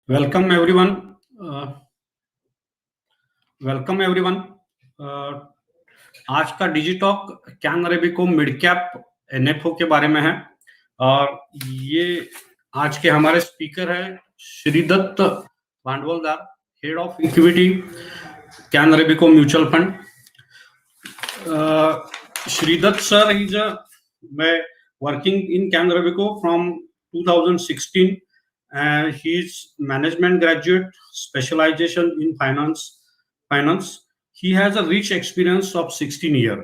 Welcome everyone welcome everyone आज का डिजिटॉक can Robeco mid cap NFO के बारे में है और ये आज के हमारे स्पीकर है Shridatta Bhandwaldar, head of equity Canara Robeco mutual fund. Shridatta sir is working in Canara Robeco from 2016. He is management graduate, specialization in finance. He has a rich experience of 16 year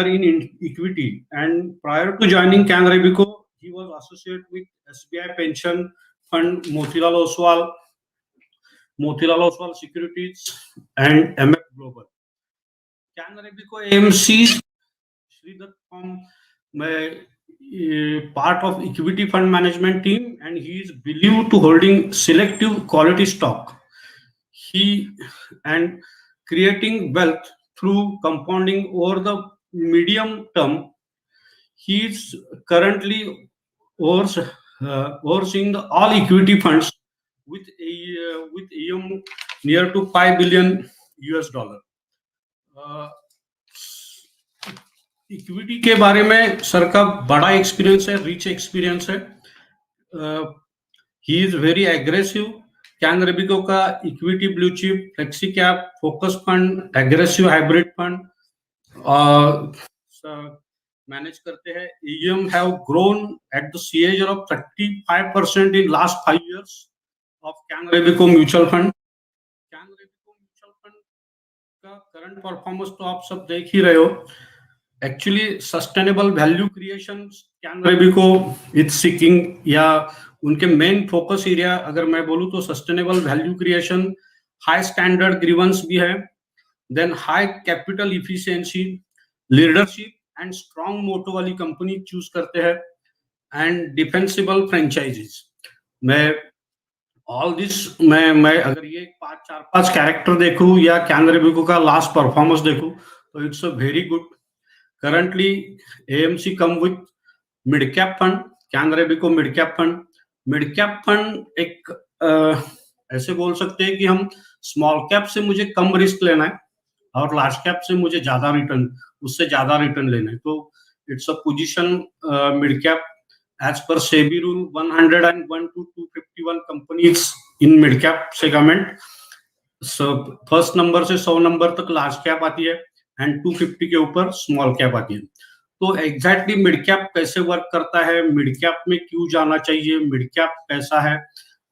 in equity, and prior to joining Can Arabico, he was associated with SBI Pension Fund, Motilal Oswal Securities, and MF Global. Can Arabico AMC Sridhar from part of equity fund management team, and he is believed to holding selective quality stock. He and creating wealth through compounding over the medium term. He is currently overseeing the all equity funds with AUM near to $5 billion. Equity के बारे में sir का बड़ा experience है, rich experience है. He is very aggressive. Canara Robeco का equity blue chip, flexi cap, focus fund, aggressive hybrid fund manage करते हैं. AUM have grown at the CAGR of 35% in last 5 years of Canara Robeco mutual fund. Canara Robeco mutual fund का current performance तो आप सब देख ही रहे हो. Actually sustainable value creation Canara Robeco is seeking, या उनके मेन फोकस एरिया अगर मैं बोलूं तो sustainable value creation, high standard grievance भी है, then high capital efficiency, leadership and strong moat वाली कंपनी चूज करते हैं, एंड डिफेंसिबल फ्रेंचाइजीज. मैं ऑल दिस मैं अगर ये 4-5 कैरेक्टर देखूं या कैन अरेबिको का लास्ट परफॉर्मेंस देखूं तो it's a very good. Currently, AMC come with mid cap fund, Can Arabico mid cap fund. Mid cap fund एक ऐसे बोल सकते हैं कि हम स्मॉल कैप से मुझे कम रिस्क लेना है और लार्ज कैप से मुझे उससे ज्यादा रिटर्न लेना है. तो it's a position mid cap as per SEBI rule 101 to 251 companies in mid cap segment. First number से 100 नंबर तक लार्ज कैप आती है एंड 250 के ऊपर स्मॉल कैप आती है. तो एग्जैक्टली मिड कैप कैसे वर्क करता है, मिड कैप में क्यों जाना चाहिए, मिड कैप कैसा है,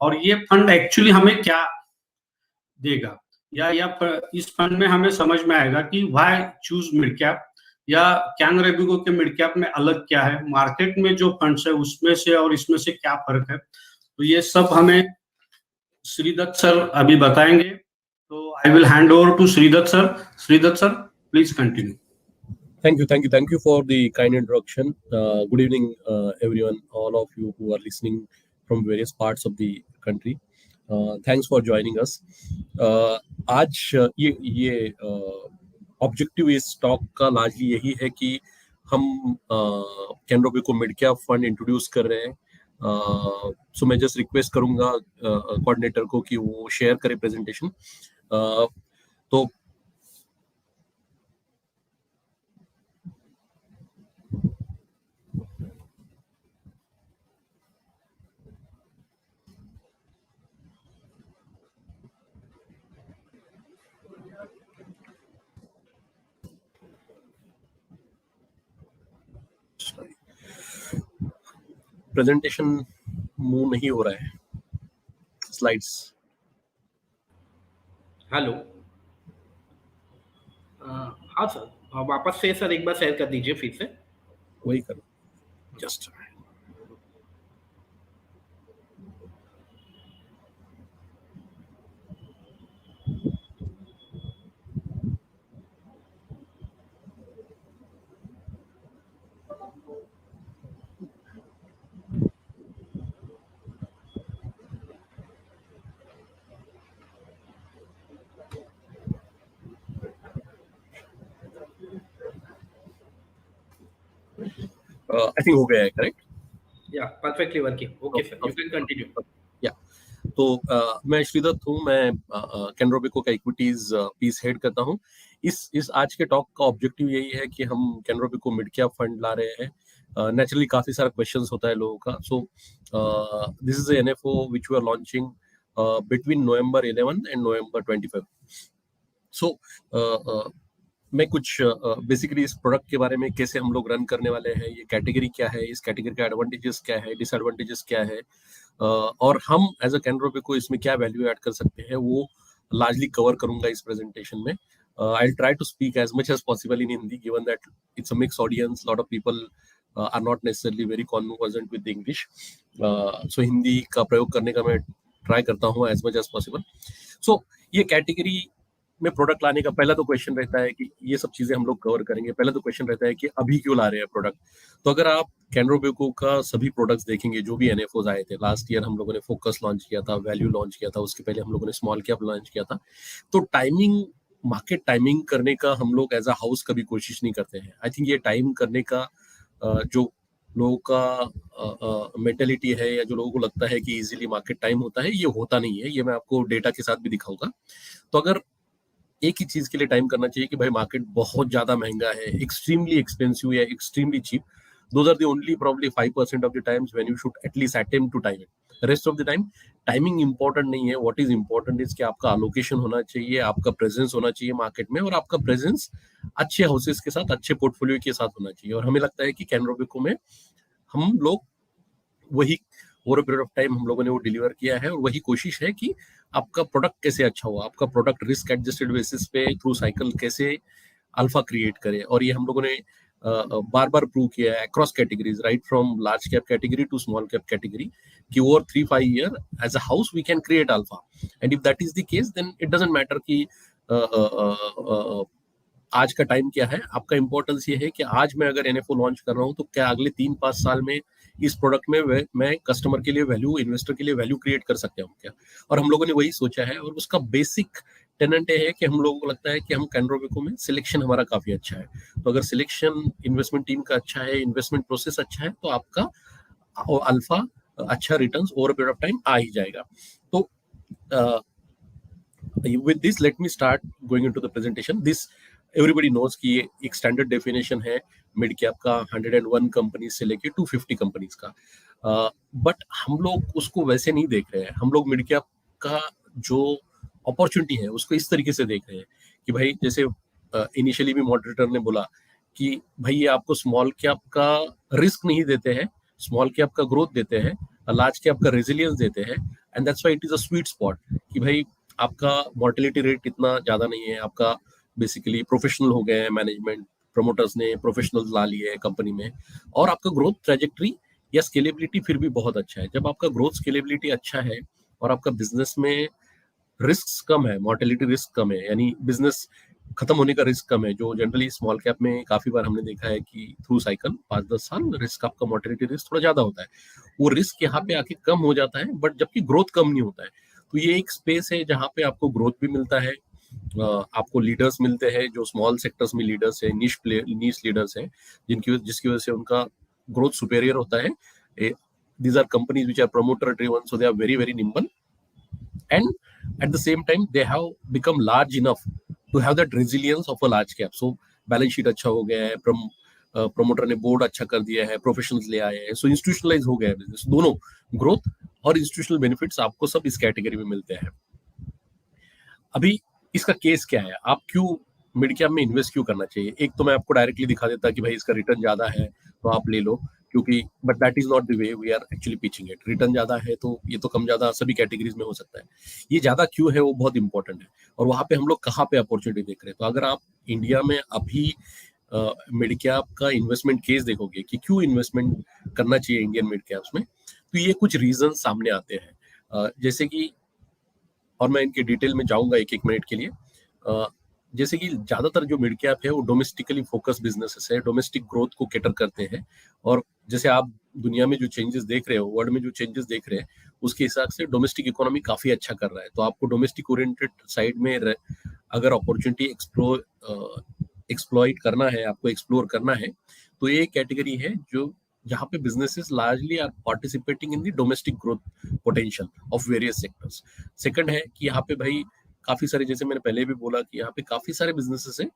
और ये फंड एक्चुअली हमें क्या देगा, या इस फंड में हमें समझ में आएगा कि व्हाई चूज मिड कैप, या कैन अरेबिको के मिड कैप में अलग क्या है, मार्केट में जो फंड्स है उसमें से और इसमें से क्या फर्क है. तो ये सब हमें श्रीदत्त सर अभी बताएंगे. तो I will hand over to Shridatta sir. Shridatta sir, please continue. Thank you for the kind introduction. Good evening, everyone, all of you who are listening from various parts of the country. Thanks for joining us. आज ये objective इस talk का largely यही है कि हम Canara Robeco mid cap fund introduce कर रहे हैं. सो मैं जस्ट रिक्वेस्ट करूंगा कोऑर्डिनेटर को कि वो शेयर करे प्रेजेंटेशन. तो प्रेजेंटेशन मूव नहीं हो रहा है. स्लाइड्स. हेलो. हाँ सर, वापस से सर एक बार शेयर कर दीजिए फिर से. वही करो. जस्ट I think हो गया है, correct? Yeah, perfectly working. Okay, sir. You can continue. Yeah. मैं श्रीदत्त हूँ, मैं कैनरा रोबेको का इक्विटीज पीस हेड करता हूँ। इस आज के टॉक का ऑब्जेक्टिव यही है कि हम Canara Robeco mid cap fund ला रहे हैं। नेचुरली काफी सारा क्वेश्चंस होता है लोगों का, so this is NFO which we are launching between November 11 and November 25। So मैं कुछ बेसिकली इस प्रोडक्ट के बारे में, कैसे हम लोग रन करने वाले हैं, ये कैटेगरी क्या है, इस कैटेगरी का एडवांटेजेस क्या है, डिसएडवांटेजेस क्या है, और हम एज अ कैनरा रोबेको इसमें क्या वैल्यू ऐड कर सकते हैं, वो लार्जली कवर करूंगा इस प्रेजेंटेशन में। I'll try to speak as much as possible in Hindi, given that it's a mixed audience. A lot of people are not necessarily very conversant with English. So Hindi का प्रयोग करने का मैं try करता हूँ as much as possible. So ये category में product लाने का पहला तो क्वेश्चन रहता है कि ये सब चीजें हम लोग कवर करेंगे। पहला तो क्वेश्चन रहता है कि अभी क्यों ला रहे हैं प्रोडक्ट। तो अगर आप कैनरा रोबेको का सभी प्रोडक्ट्स देखेंगे, जो भी एनएफओज आए थे लास्ट ईयर, हम लोगों ने फोकस लॉन्च किया था, वैल्यू लॉन्च किया था, उसके पहले हम लोगों ने स्मॉल कैप लॉन्च किया था। तो टाइमिंग, मार्केट टाइमिंग करने का हम लोग एज अ हाउस कभी कोशिश नहीं करते हैं। आई थिंक ये टाइम करने का जो लोगों का मेंटेलिटी है, या जो लोगों को लगता है कि इजीली मार्केट टाइम होता है, ये होता नहीं है। ये मैं आपको डेटा के साथ भी दिखाऊंगा। तो अगर एक ही चीज के लिए टाइम करना चाहिए कि भाई मार्केट बहुत ज्यादा महंगा है, एक्सट्रीमली एक्सपेंसिव या extremely cheap, those are the only probably 5% of the times when you should at least attempt to time it. Rest of the time timing important नहीं है। व्हाट इज इंपॉर्टेंट इज कि आपका allocation होना चाहिए, आपका presence होना चाहिए market में, और आपका प्रेजेंस अच्छे हाउसेस के साथ, अच्छे पोर्टफोलियो के साथ होना चाहिए। और हमें लगता है कि कैनरा रोबेको में हम लोग वही ओवर पीरियड ऑफ टाइम हम लोगों ने वो डिलीवर किया है। और वही कोशिश है कि आपका प्रोडक्ट कैसे अच्छा हो, आपका प्रोडक्ट रिस्क एडजस्टेड बेसिस पे थ्रू साइकिल कैसे अल्फा क्रिएट करे। और ये हम लोगों ने बार बार प्रूव किया है across categories, right from large cap category to small cap category, कि over 3-5 year as a house we can create alpha. And if that is the case, then it doesn't matter कि आज का time क्या है। आपका importance ये है कि आज मैं अगर एनएफओ लॉन्च कर रहा हूँ, तो क्या अगले 3-5 साल में इस प्रोडक्ट में मैं कस्टमर के लिए वैल्यू, इन्वेस्टर के लिए वैल्यू क्रिएट कर सकता हूँ क्या। और हम लोगों ने वही सोचा है। और उसका बेसिक टेनेंट ये है कि हम लोगों को लगता है कि हम कैनरा रोबेको में सिलेक्शन हमारा काफी अच्छा है। तो अगर सिलेक्शन इन्वेस्टमेंट टीम का अच्छा है, इन्वेस्टमेंट प्रोसेस अच्छा है, तो आपका अल्फा, अच्छा returns over period of time आ ही जाएगा। तो with this let me start going into the presentation. This everybody knows कि ये एक स्टैंडर्ड डेफिनेशन है मिड कैप का, 101 कंपनीज से लेके 250 कंपनीज का। बट हम लोग उसको वैसे नहीं देख रहे हैं। हम लोग मिड कैप का जो अपॉर्चुनिटी है उसको इस तरीके से देख रहे हैं कि भाई, जैसे इनिशियली भी मॉडरेटर ने बोला कि भाई ये आपको स्मॉल कैप का रिस्क नहीं देते हैं, स्मॉल कैप का ग्रोथ देते हैं, लार्ज कैप का रेजिलियंस देते हैं। And that's why it is a sweet spot कि भाई आपका मॉर्टेलिटी रेट इतना ज्यादा नहीं है, आपका बेसिकली प्रोफेशनल हो गए हैं, मैनेजमेंट प्रमोटर्स ने प्रोफेशनल्स ला लिए हैं कंपनी में, और आपका ग्रोथ ट्रेजेक्ट्री या स्केलेबिलिटी फिर भी बहुत अच्छा है। जब आपका ग्रोथ स्केलेबिलिटी अच्छा है और आपका बिजनेस में रिस्क कम है, मॉर्टेलिटी रिस्क कम है, यानी बिजनेस खत्म होने का रिस्क कम है, जो जनरली स्मॉल कैप में काफी बार हमने देखा है कि थ्रू साइकिल 5-10 साल रिस्क, आपका मॉर्टेलिटी रिस्क थोड़ा ज्यादा होता है, वो रिस्क यहाँ पे आके कम हो जाता है, बट जबकि ग्रोथ कम नहीं होता है। तो ये एक स्पेस है जहाँ पे आपको ग्रोथ भी मिलता है, आपको लीडर्स मिलते हैं जो स्मॉल सेक्टर्स में लीडर्स है, निश लीडर्स हैं, जिसकी वजह से उनका ग्रोथ सुपेरियर होता है। These are companies which are promoter driven, so they are very very nimble, and at the same time they have become large enough to have that resilience of a large cap. So balance sheet अच्छा हो गया है, promoter ने board अच्छा कर दिया है, professionals ले आए हैं, सो इंस्टीट्यूशनलाइज हो गया है बिजनेस। दोनों ग्रोथ और इंस्टीट्यूशनल बेनिफिट्स आपको सब इस कैटेगरी में मिलते हैं। अभी इसका केस क्या है, आप क्यों मिड कैप में इन्वेस्ट क्यों करना चाहिए? एक तो मैं आपको डायरेक्टली दिखा देता कि भाई इसका रिटर्न ज्यादा है तो आप ले लो, क्योंकि but that is not the way we are actually pitching it. Return ज्यादा है तो ये तो कम ज्यादा सभी कैटेगरीज में हो सकता है। ये ज्यादा क्यों है वो बहुत इंपॉर्टेंट है, और वहां पे हम लोग कहाँ पे अपॉर्चुनिटी देख रहे हैं। तो अगर आप इंडिया में अभी मिड कैप का इन्वेस्टमेंट केस देखोगे कि क्यों इन्वेस्टमेंट करना चाहिए इंडियन मिड कैप्स में, तो ये कुछ रीजन सामने आते हैं। जैसे कि, और मैं इनके डिटेल में जाऊंगा एक एक मिनट के लिए। जैसे कि ज्यादातर जो मिड कैप है वो डोमेस्टिकली फोकस बिजनेसेस है, डोमेस्टिक ग्रोथ को कैटर करते हैं। और जैसे आप दुनिया में जो चेंजेस देख रहे हो, वर्ल्ड में जो चेंजेस देख रहे हैं, उसके हिसाब से डोमेस्टिक इकोनॉमी काफी अच्छा कर रहा है। तो आपको डोमेस्टिक ओरिएंटेड साइड में अगर अपॉर्चुनिटी एक्सप्लॉइट करना है, आपको एक्सप्लोर करना है, तो ये कैटेगरी है जो जहाँ पे businesses largely are participating in the domestic growth potential of various sectors. Second है कि यहाँ पे भाई काफी सारे, जैसे मैंने पहले भी बोला कि यहाँ पे काफी सारे businesses हैं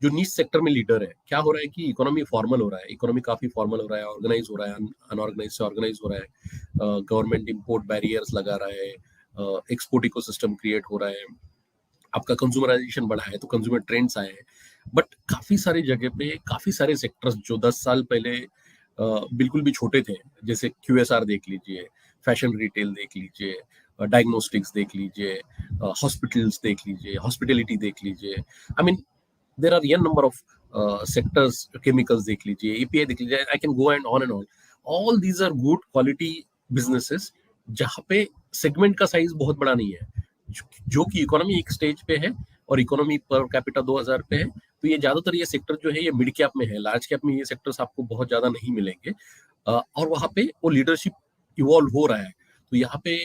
जो नीच सेक्टर में लीडर है. क्या हो रहा है कि इकोनॉमी फॉर्मल हो रहा है, इकोनॉमी काफी फॉर्मल हो रहा है, ऑर्गेनाइज हो रहा है, अनऑर्गेनाइज से ऑर्गेनाइज हो रहा है, गवर्नमेंट इंपोर्ट बैरियर्स लगा रहा है, एक्सपोर्ट इकोसिस्टम क्रिएट हो रहा है, आपका कंज्यूमराइजेशन बढ़ा है, तो कंज्यूमर ट्रेंड्स आए हैं. बट काफी सारी जगह पे काफी सारे सेक्टर्स जो 10 साल पहले बिल्कुल भी छोटे थे, जैसे QSR देख लीजिए, फैशन रिटेल देख लीजिए, डायग्नोस्टिक्स देख लीजिए, हॉस्पिटल्स देख लीजिए, हॉस्पिटलिटी देख लीजिए, I mean there are n number of sectors, chemicals देख लीजिए, API देख लीजिए, I can go and on. All these are good quality businesses जहाँ पे सेगमेंट का साइज बहुत बड़ा नहीं है, जो कि इकोनॉमी एक स्टेज पे है और इकोनॉमी पर कैपिटा 2000 पे है. तो ये ज्यादातर ये सेक्टर जो है ये मिड कैप में है, लार्ज कैप में ये सेक्टर्स आपको बहुत ज्यादा नहीं मिलेंगे. और वहाँ पे वो लीडरशिप इवॉल्व हो रहा है. तो यहाँ पे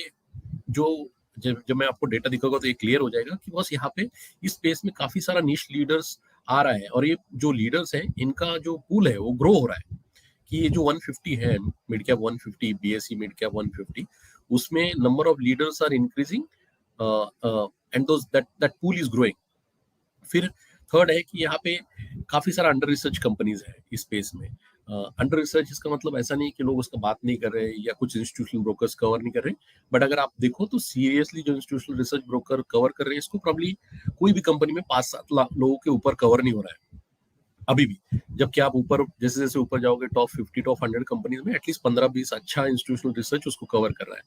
जो जब मैं आपको डेटा दिखाऊंगा तो ये क्लियर हो जाएगा कि बस यहाँ पे इस स्पेस में काफी सारा निश लीडर्स आ रहा है. और ये जो लीडर्स है इनका जो पूल है वो ग्रो हो रहा है. कि ये जो 150 है, mid cap 150, BSE mid cap 150, उसमें number of leaders are increasing and that pool is growing. फिर थर्ड है कि यहाँ पे काफी सारा अंडर रिसर्च कंपनीज है इस स्पेस में. अंडर रिसर्च इसका मतलब ऐसा नहीं कि लोग उसका बात नहीं कर रहे या कुछ इंस्टीट्यूशनल ब्रोकर्स कवर नहीं कर रहे, बट अगर आप देखो तो सीरियसली जो इंस्टीट्यूशनल रिसर्च ब्रोकर कवर कर रहे हैं इसको प्रॉब्ली कोई भी कंपनी में 5-7 लोगों के ऊपर कवर नहीं हो रहा है अभी भी. जबकि आप ऊपर जैसे जैसे ऊपर जाओगे टॉप 50 टॉप 100 कंपनीज में एटलीस्ट 15-20 अच्छा इंस्टीट्यूशनल रिसर्च उसको कवर कर रहा है.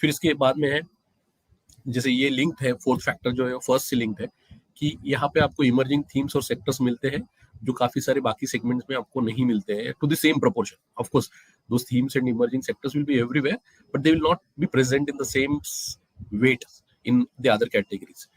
फिर इसके बाद में है, जैसे ये लिंक्ड है, फोर्थ फैक्टर जो है फर्स्ट से लिंक्ड है कि यहाँ पे आपको इमर्जिंग थीम्स और सेक्टर्स मिलते हैं जो काफी सारे बाकी सेगमेंट्स में आपको नहीं मिलते हैं to the same proportion. Of course those themes and emerging sectors will be everywhere, but they will not be present in the same weight in the other categories.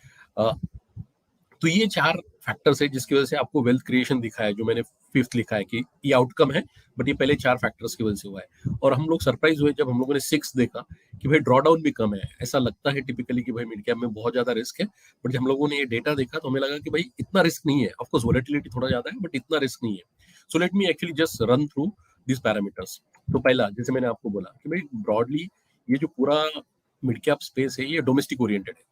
तो ये 4 फैक्टर्स है जिसकी वजह से आपको वेल्थ क्रिएशन दिखा है, जो मैंने फिफ्थ लिखा है कि ये आउटकम है, बट ये पहले 4 फैक्टर्स की वजह से हुआ है. और हम लोग सरप्राइज हुए जब हम लोगों ने 6 देखा कि भाई ड्रॉडाउन भी कम है. ऐसा लगता है टिपिकली कि भाई मिड कैप में बहुत ज्यादा रिस्क है, बट जब हम लोगों ने ये डेटा देखा तो हमें लगा कि भाई इतना रिस्क नहीं है. ऑफकोर्स वोलेटिलिटी थोड़ा ज्यादा है बट इतना रिस्क नहीं है. So let me actually just run through this parameters. तो पहला, जैसे मैंने आपको बोला कि भाई ब्रॉडली ये जो पूरा मिड कैप स्पेस है ये डोमेस्टिक ओरिएंटेड है.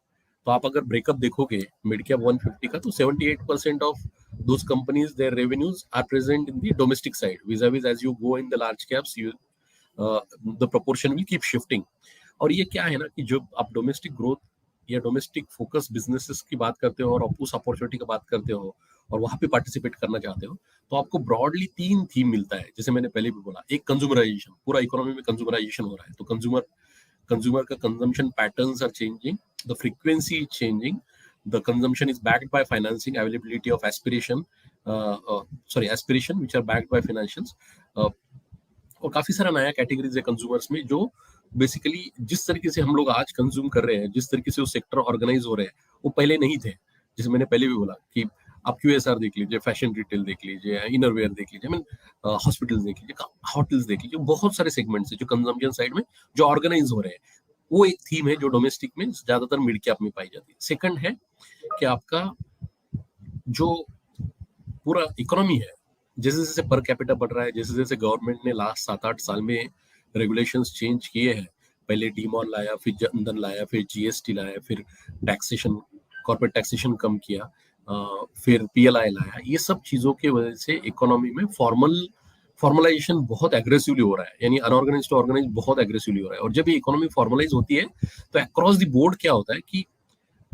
तो आप अगर ब्रेकअप देखोगे मिड कैप 150 का, तो 78% of those companies their revenues are present in the domestic side. vis-a-vis as you go in the large caps, the proportion will keep shifting. और ये क्या है ना कि जब आप डोमेस्टिक ग्रोथ या डोमेस्टिक फोकस बिजनेसेस की बात करते हो और उस अपॉर्चुनिटी की बात करते हो और वहां पे पार्टिसिपेट करना चाहते हो, तो आपको ब्रॉडली 3 थीम मिलता है. जैसे मैंने पहले भी बोला, एक कंज्यूमराइजेशन, पूरा इकोनॉमी में कंज्यूमराइजेशन हो रहा है, तो कंज्यूमर का consumption patterns are changing, the frequency is changing, the consumption is backed by financing, availability of aspiration which are backed by financials. और काफी सारा नया कैटेगरीज है कंज्यूमर्स में जो बेसिकली जिस तरीके से हम लोग आज कंज्यूम कर रहे हैं, जिस तरीके से वो सेक्टर ऑर्गेनाइज हो रहे हैं, वो पहले नहीं थे. जैसे मैंने पहले भी बोला कि आप QSR देख लीजिए, फैशन रिटेल देख लीजिए, इनरवेयर देख लीजिए, हॉस्पिटल्स देख लीजिए, होटल्स देख लीजिए, बहुत सारे सेगमेंट्स है जो कंजम्पशन साइड में जो ऑर्गेनाइज हो रहे हैं. वो एक थीम है जो डोमेस्टिक में ज्यादातर मिड कैप में पाई जाती है. सेकंड है कि आपका जो पूरा इकोनॉमी है, जैसे जैसे पर कैपिटा बढ़ रहा है, जैसे जैसे गवर्नमेंट ने लास्ट 7-8 साल में रेगुलेशंस चेंज किए हैं, पहले डीमॉन लाया, फिर जनधन लाया, फिर GST लाया, फिर टैक्सेशन, कॉर्पोरेट टैक्सेशन कम किया, फिर PLI लाया. ये सब चीजों की वजह से इकोनॉमी में फॉर्मलाइजेशन बहुत एग्रेसिवली हो रहा है, यानी अनऑर्गेनाइज टू ऑर्गेनाइज बहुत एग्रेसिवली हो रहा है. और जब ये इकोनॉमी फॉर्मलाइज होती है तो अक्रॉस द बोर्ड क्या होता है कि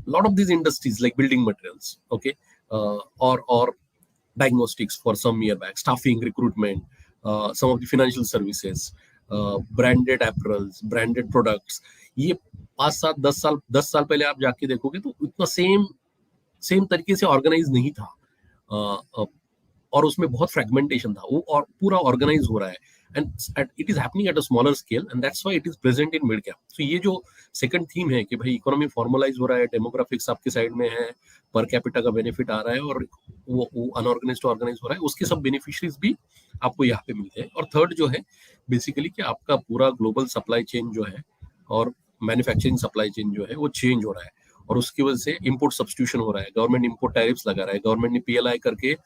lot of these industries like building materials, okay, और diagnostics for some year back, staffing, recruitment, some of the financial services, branded apparels, branded products, ये 5-7-10 साल पहले आप जाके देखोगे तो इतना सेम तरीके से ऑर्गेनाइज नहीं था. और उसमें बहुत फ्रेगमेंटेशन था, वो और पूरा ऑर्गेनाइज हो रहा है, and it is happening at a smaller scale, and that's why it is present in mid cap. तो ये जो सेकंड थीम है कि भाई इकोनॉमी फॉर्मलाइज हो रहा है, डेमोग्राफिक्स आपके साइड में है, पर कैपिटा का बेनिफिट आ रहा है, और वो अनऑर्गेनाइज टू ऑर्गेनाइज हो रहा है, उसके सब बेनिफिशियरीज भी आपको यहाँ पे मिलते हैं. और थर्ड जो है बेसिकली कि आपका पूरा ग्लोबल सप्लाई चेन जो है और मैन्युफैक्चरिंग सप्लाई चेन जो है वो चेंज हो रहा है, और उसकी वजह से इंपोर्ट सब्स्टिट्यूशन हो रहा है. गवर्नमेंट इंपोर्ट टैरिफ्स लगा रहा है, गवर्नमेंट ने PLI करके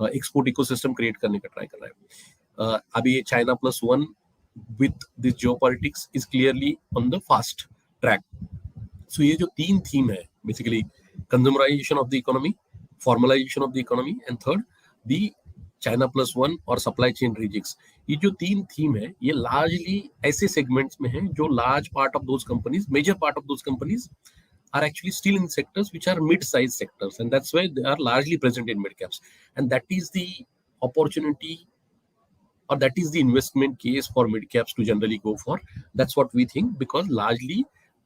एक्सपोर्ट इकोसिस्टम क्रिएट करने का ट्राई कर रहा है. अभी ये China+1 with this geopolitics is clearly on the fast track. So ये जो तीन थीम है basically consumerization of the economy, formalization of the economy, and third the China+1 और supply chain rejigs. ये जो तीन थीम है ये largely ऐसे segments में है जो large part of those companies, major part of those companies are actually still in sectors which are mid-sized sectors, and that's why they are largely present in mid caps, and that is the opportunity or that is the investment case for mid caps to generally go for. That's what we think, because largely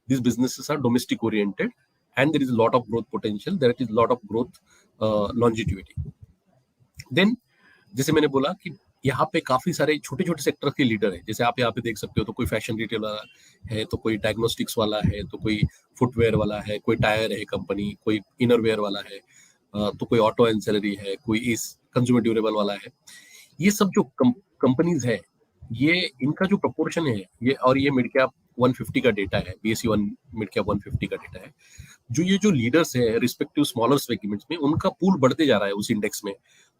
these businesses are domestic oriented and there is a lot of growth potential, there is a lot of growth longevity. Then जैसे मैंने बोला कि यहाँ पे काफी सारे छोटे छोटे सेक्टर के लीडर है, जैसे आप यहाँ पे देख सकते हो, तो कोई फैशन रिटेल वाला है, तो कोई डायग्नोस्टिक्स वाला है, तो कोई फुटवेयर वाला है, कोई टायर है कंपनी, कोई इनरवेयर वाला है, तो कोई ऑटो एंसेलरी है, कोई इस कंज्यूमर ड्यूरेबल वाला है. ये सब जो कंपनीज है, ये इनका जो प्रपोर्शन है ये, और ये मिड कैप 150 का डेटा है, BSE 1 मिड कैप 150 का डेटा है, जो ये जो लीडर्स है रिस्पेक्टिव स्मॉलर सेगमेंट्स में, उनका पूल बढ़ते जा रहा है उस इंडेक्स में.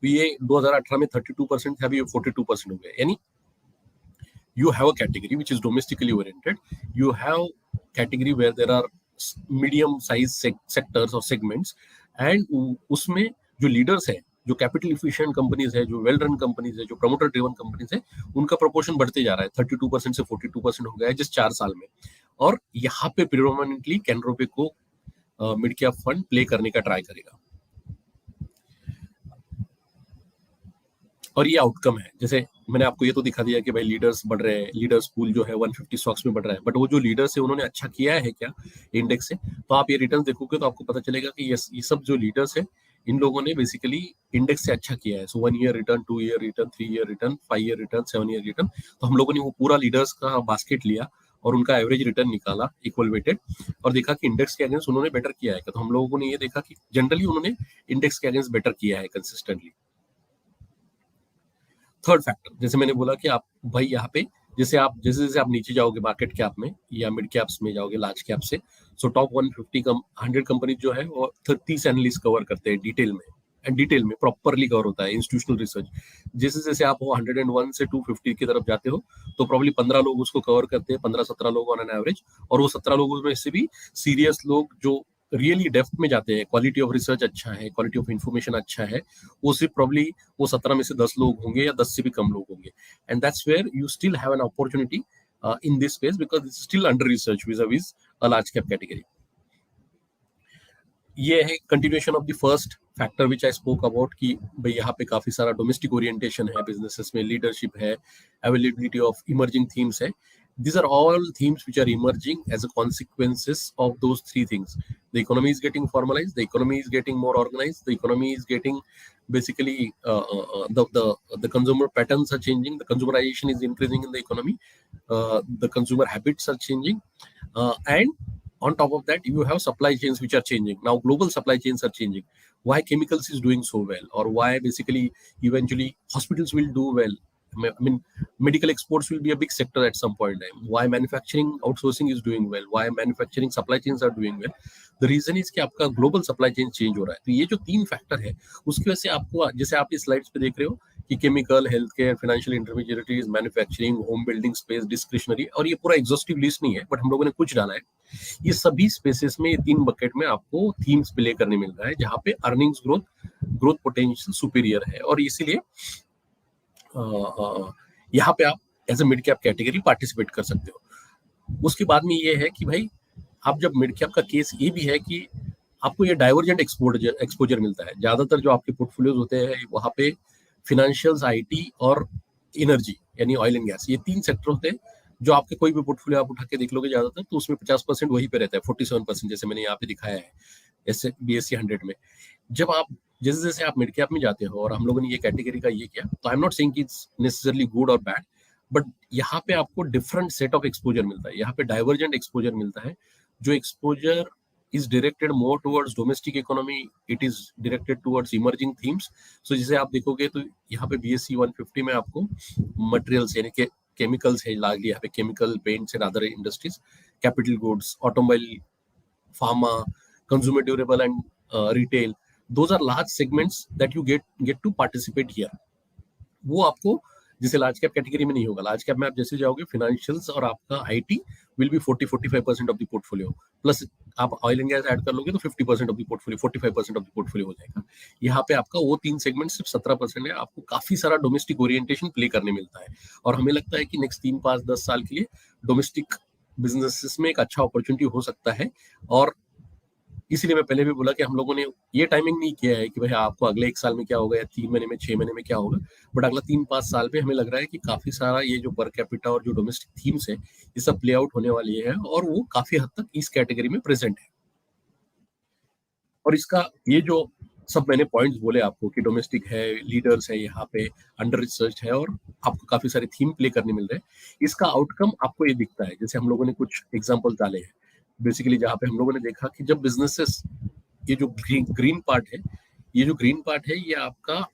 तो ये 2018 में 32% था, अभी ये 42% हो गया. यानी you have a category which is domestically oriented, you have category where there are medium size sectors or segments, and उसमें जो लीडर्स है, जो कैपिटल इफिशिएंट कंपनीज है, जो वेल रन कंपनीज है, जो प्रमोटर ड्रिवन कंपनीज है, उनका प्रोपोर्शन बढ़ते जा रहा है. 32% से 42% हो गया है जिस 4 साल में. और यहाँ पे प्रिडोमिनेंटली कैनरा बैंक को मिड कैप फंड प्ले करने का ट्राई करेगा. और ये आउटकम है. जैसे मैंने आपको ये तो दिखा दिया कि भाई लीडर्स बढ़ रहे हैं, लीडर्स पूल जो है 150 स्टॉक्स में बढ़ रहा है, बट वो जो लीडर्स है उन्होंने अच्छा किया है क्या इंडेक्स से, तो आप ये रिटर्न देखोगे तो आपको पता चलेगा कि ये सब जो लीडर्स है, इन लोगों ने बेसिकली इंडेक्स से अच्छा किया है. सो 1 year return, 2 year return, 3 year return, 5 year return, 7 year return. तो हम लोगों ने वो पूरा लीडर्स का बास्केट लिया और उनका एवरेज रिटर्न निकाला इक्वल वेटेड, और देखा कि इंडेक्स के अगेंस्ट उन्होंने बेटर किया है. तो हम लोगों ने ये देखा कि जनरली उन्होंने इंडेक्स के अगेंस्ट बेटर किया है कंसिस्टेंटली. थर्ड फैक्टर, जैसे मैंने बोला कि आप भाई यहाँ पे जैसे आप नीचे जाओगे मार्केट कैप में या मिड कैप्स में जाओगे लार्ज कैप से, सो टॉप 100 कंपनी जो है वो 30 एनालिस्ट कवर करते हैं डिटेल में, एंड डिटेल में प्रॉपरली कवर होता है इंस्टीट्यूशनल रिसर्च. जैसे जैसे आप वो 101 से 250 की तरफ जाते हो तो प्रॉब्ली 15 लोग उसको कवर करते हैं, 15-17 लोग ऑन एन एवरेज, और वो 17 लोगों में से भी सीरियस लोग जो रियली डेप्थ में जाते हैं, क्वालिटी ऑफ रिसर्च अच्छा है, क्वालिटी ऑफ इंफॉर्मेशन अच्छा है, वो सिर्फ प्रॉब्ली वो 17 में से 10 लोग होंगे या 10 से भी कम लोग होंगे. And that's where you still have an opportunity in this space because it's still under research vis-a-vis a large cap category. ये है continuation of the first factor which I spoke about कि भाई यहाँ पे काफी सारा डोमेस्टिक ओरिएंटेशन है businesses में, लीडरशिप है, अवेलेबिलिटी ऑफ इमर्जिंग थीम्स है. These are all themes which are emerging as a consequences of those three things. The economy is getting formalized, the economy is getting more organized, the economy is getting basically the consumer patterns are changing, the consumerization is increasing in the economy, the consumer habits are changing, and on top of that you have supply chains which are changing. Now global supply chains are changing. Why chemicals is doing so well, or why basically eventually hospitals will do well. I mean, medical exports will be a big sector at some point in time. Why manufacturing outsourcing is doing well, why manufacturing supply chains are doing well. The reason is कि आपका global supply chain change हो रहा है. तो ये जो 3 factor है उसकी वजह से आपको, जैसे आप इस स्लाइड्स पे देख रहे हो कि chemical, health care, financial intermediaries, manufacturing, home building space, discretionary, और ये पूरा एग्जॉस्टिव लिस्ट नहीं है बट हम लोगों ने कुछ डाला है. ये सभी स्पेसेस में, ये 3 बकेट में आपको थीम्स प्ले करने मिल रहा है जहाँ पे अर्निंग्स ग्रोथ पोटेंशियल सुपीरियर है, और इसीलिए यहाँ पे आप as a mid cap category participate कर सकते हो. उसके बाद में ये है कि भाई आप जब मिड कैप का केस ये भी है कि आपको ये डाइवर्जेंट एक्सपोजर मिलता है. ज्यादातर जो आपके पोर्टफोलियोज होते हैं वहाँ पे फिनेंशियल्स, आईटी और एनर्जी यानी ऑयल एंड गैस, ये 3 सेक्टर होते हैं जो आपके कोई भी पोर्टफोलियो आप उठा के देख लोगे ज्यादातर तो उसमें 50% वहीं पे रहता है, 47% जैसे मैंने यहाँ पे दिखाया है ऐसे BSE 100 में. जब आप जैसे जैसे आप मिड कैप में जाते हो, और हम लोगों ने ये कैटेगरी का ये किया, तो आई एम नॉट सेइंग कि इट्स नेसेसरली गुड और बैड, बट यहाँ पे आपको डिफरेंट सेट ऑफ एक्सपोजर मिलता है. यहाँ पे डाइवर्जेंट एक्सपोजर मिलता है, जो exposure is directed more towards domestic economy, it is directed towards emerging themes. So जैसे आप देखोगे तो यहाँ पे BSE 150 में आपको मटेरियल्स यानी कि केमिकल्स है, largely यहाँ पे chemical, paints and other industries, capital goods, automobile, pharma, consumer durable and retail, those are large segments that you get to participate here. वो आपको जिसे लार्ज कैप कैटेगरी में नहीं होगा। लार्ज कैप में आप जैसे जाओगे फाइनेंशियल्स और आपका IT will be 40-45% of the portfolio, plus आप ऑयल एंड गैस ऐड कर लोगे तो 50% of the portfolio, 45% of the portfolio हो जाएगा। यहाँ पे आपका वो 3 सेगमेंट सिर्फ 17% है। आपको काफी सारा डोमेस्टिक ओरिएंटेशन प्ले करने मिलता है, और हमें लगता है कि नेक्स्ट 3, 5, 10 साल के लिए डोमेस्टिक बिजनेसेस में एक अच्छा अपॉर्चुनिटी हो सकता है। और इसीलिए मैं पहले भी बोला कि हम लोगों ने ये टाइमिंग नहीं किया है कि भाई आपको अगले 1 साल में क्या होगा या 3 महीने में, 6 महीने में क्या होगा, बट अगला 3-5 साल पे हमें लग रहा है कि काफी सारा ये जो पर कैपिटा और जो डोमेस्टिक थीम्स है ये सब प्ले आउट होने वाली है, और वो काफी हद तक इस कैटेगरी में प्रेजेंट है। और इसका ये जो सब मैंने पॉइंट्स बोले आपको कि डोमेस्टिक है, लीडर्स है, यहाँ पे अंडर रिसर्च है, और आपको काफी सारे थीम प्ले करने मिल रहे हैं, इसका आउटकम आपको ये दिखता है। जैसे हम लोगों ने कुछ एग्जांपल डाले हैं बेसिकली, जहाँ पे हम लोगों ने देखा कि जब बिजनेसेस, ये जो ग्रीन पार्ट है, ये आपका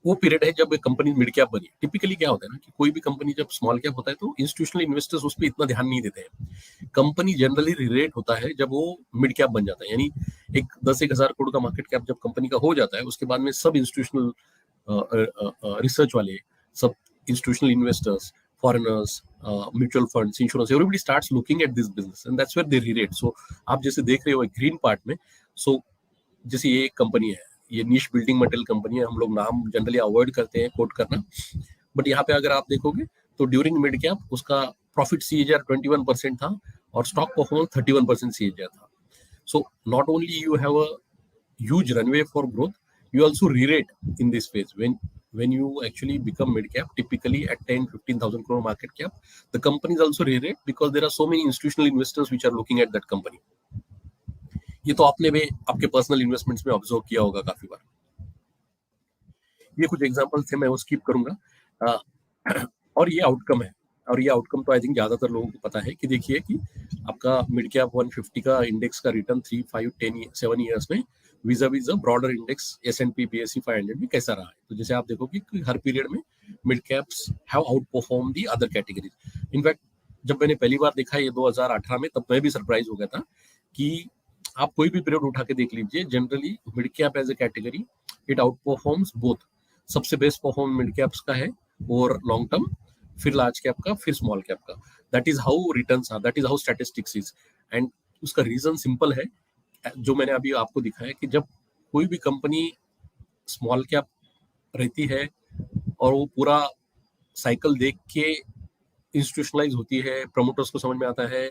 वो पीरियड है जब कंपनी मिड कैप बनी। टिपिकली क्या होता है ना कि कोई भी कंपनी जब स्मॉल कैप होता है तो इंस्टीट्यूशनल इन्वेस्टर्स उस पर इतना ध्यान नहीं देते हैं। कंपनी जनरली रिलेट होता है जब वो मिड कैप बन जाता है, यानी एक 10-1 हजार करोड़ का मार्केट कैप जब कंपनी का हो जाता है, उसके बाद में सब इंस्टीट्यूशनल रिसर्च वाले, सब institutional investors, foreigners, mutual funds, insurance, everybody starts looking at this business and that's where they relate. So आप जैसे देख रहे हो ग्रीन पार्ट में, सो जैसे ये एक कंपनी है, ये निश बिल्डिंग मटेरियल कंपनी है, हम लोग नाम जनरली अवॉइड करते हैं कोट करना, बट यहाँ पे अगर आप देखोगे तो ड्यूरिंग मिड कैप उसका प्रॉफिट सीएजीआर 21% था और स्टॉक परफॉर्मेंस 31% सीएजीआर था। So not only you have a huge runway for growth, you also re-rate in this phase. When you actually become mid cap, typically at 10-15,000 crore market cap, the companies also re-rate because there are so many institutional investors which are looking at that company. ये तो आपने भी आपके personal investments में observe किया होगा काफी बार। ये कुछ एग्जांपल थे, मैं वो स्किप करूंगा। और ये आउटकम है, और ये आउटकम तो आई थिंक ज्यादातर लोगों को पता है कि देखिए कि आपका मिड कैप 150 का इंडेक्स का रिटर्न 3, 5, 10, 7 ईयर्स में विज़-अ ब्रॉडर इंडेक्स S&P BSE 500 में कैसा रहा है। तो जैसे आप देखोगे कि हर पीरियड में mid caps have out perform the other categories. In fact जब मैंने पहली बार देखा ये 2018 में, तब मैं भी सरप्राइज हो गया था कि आप कोई भी पीरियड उठा के देख लीजिए, generally mid cap as a category it outperforms both. सबसे बेस्ट परफॉर्म मिड कैप्स का है और लॉन्ग टर्म, फिर लार्ज कैप का, फिर स्मॉल कैप का। That is how returns are, that is how statistics is. And उसका reason simple है, जो मैंने अभी आपको दिखाया कि जब कोई भी कंपनी स्मॉल कैप रहती है और वो पूरा साइकिल देख के इंस्टीट्यूशनलाइज होती है, प्रमोटर्स को समझ में आता है,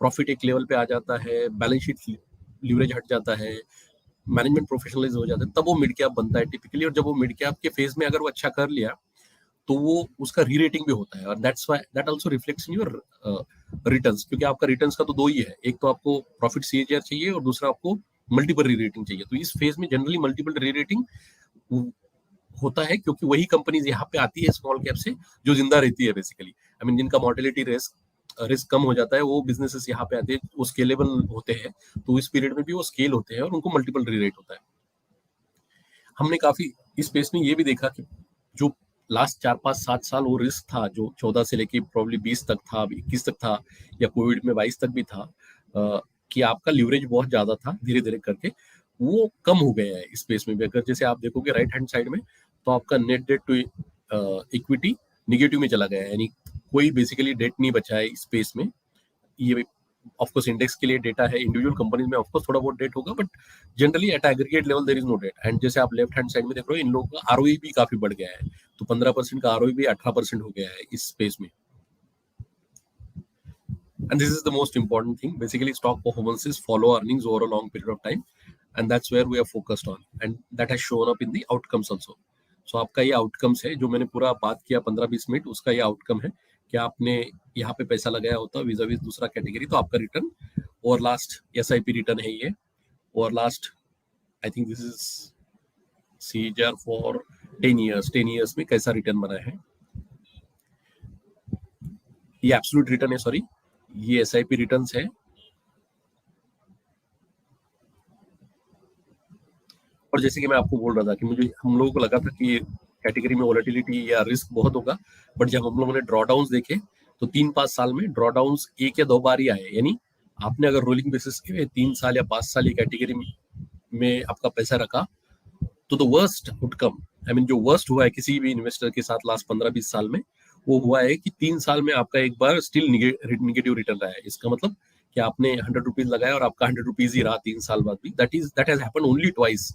प्रॉफिट एक लेवल पे आ जाता है, बैलेंस शीट लीवरेज हट जाता है, मैनेजमेंट प्रोफेशनलाइज हो जाता है, तब वो मिड कैप बनता है टिपिकली। और जब वो मिड कैप के फेज में अगर वो अच्छा कर लिया तो वो उसका री रेटिंग भी होता है, और that's why that also reflects in your returns, क्योंकि आपका रिटर्न्स का तो दो ही है, एक तो आपको प्रॉफिट सीएजीआर चाहिए और दूसरा आपको मल्टीपल री रेटिंग चाहिए। तो इस फेज में जनरली मल्टीपल री रेटिंग होता है, क्योंकि वही कंपनीज यहाँ पे आती है स्मॉल कैप से जो जिंदा रहती है बेसिकली। आई मीन जिनका मॉर्टेलिटी रिस्क कम हो जाता है, वो बिजनेसेस यहाँ पे आते हैं, वो स्केलेबल होते हैं, तो इस पीरियड में भी वो स्केल होते हैं और उनको मल्टीपल री रेट होता है। हमने काफी इस स्पेस में ये भी देखा कि जो लास्ट 4, 5, 7 साल वो रिस्क था, जो 14 से लेके प्रॉब्ली 20 तक था, 21 तक था, या कोविड में 22 तक भी था, कि आपका लीवरेज बहुत ज्यादा था, धीरे धीरे करके वो कम हो गया है इस स्पेस में भी। अगर जैसे आप देखोगे राइट हैंड साइड में, तो आपका net debt to equity negative में चला गया है, यानी कोई बेसिकली डेट नहीं बचा है इस स्पेस में। ये ऑफकोर्स इंडेक्स के लिए डेटा है, इंडिविजुअल कंपनीज में ऑफकोर्स थोड़ा बहुत डेट होगा, but generally at aggregate level there is no debt. And जैसे आप लेफ्ट हैंड साइड में देख रहे हो, इन लोगों का आरओई भी काफी बढ़ गया है, तो 15% का आरओई भी 18% हो गया है इस स्पेस में। And this is the most important thing. Basically, stock performances follow earnings over a long period of time, and that's where we are focused on, and that has shown up in the outcomes also. So आपका ये outcomes है, जो मैंने पूरा बात किया 15-20 minute, उसका ये आउटकम है कि आपने यहाँ पे पैसा लगाया होता विज़-अ-विज़ दूसरा कैटेगरी, तो आपका रिटर्न और लास्ट एसआईपी रिटर्न है ये, और last I think this is CAGR for 10 years में कैसा रिटर्न बना है। ये एब्सोल्यूट रिटर्न है, सॉरी, ये एसआईपी रिटर्न्स है। और जैसे कि मैं आपको बोल रहा था कि मुझे, हम लोगों को लगा था कि कैटेगरी में वोलेटिलिटी या रिस्क बहुत होगा, बट जब हम लोगों ने ड्रॉडाउन्स देखे तो 3-5 साल में ड्रॉडाउन्स 1 या 2 बार ही आए। यानी आपने अगर रोलिंग बेसिस के 3 साल या 5 साल ये कैटेगरी में आपका पैसा रखा, तो the worst outcome I mean जो वर्स्ट हुआ है किसी भी इन्वेस्टर के साथ लास्ट 15-20 साल में, वो हुआ है कि 3 साल में आपका एक बार स्टिल निगेटिव रिटर्न रहा है। इसका मतलब कि आपने 100 रुपीज लगाया और आपका 100 रुपीज ही रहा 3 साल बाद भी। That has happened only twice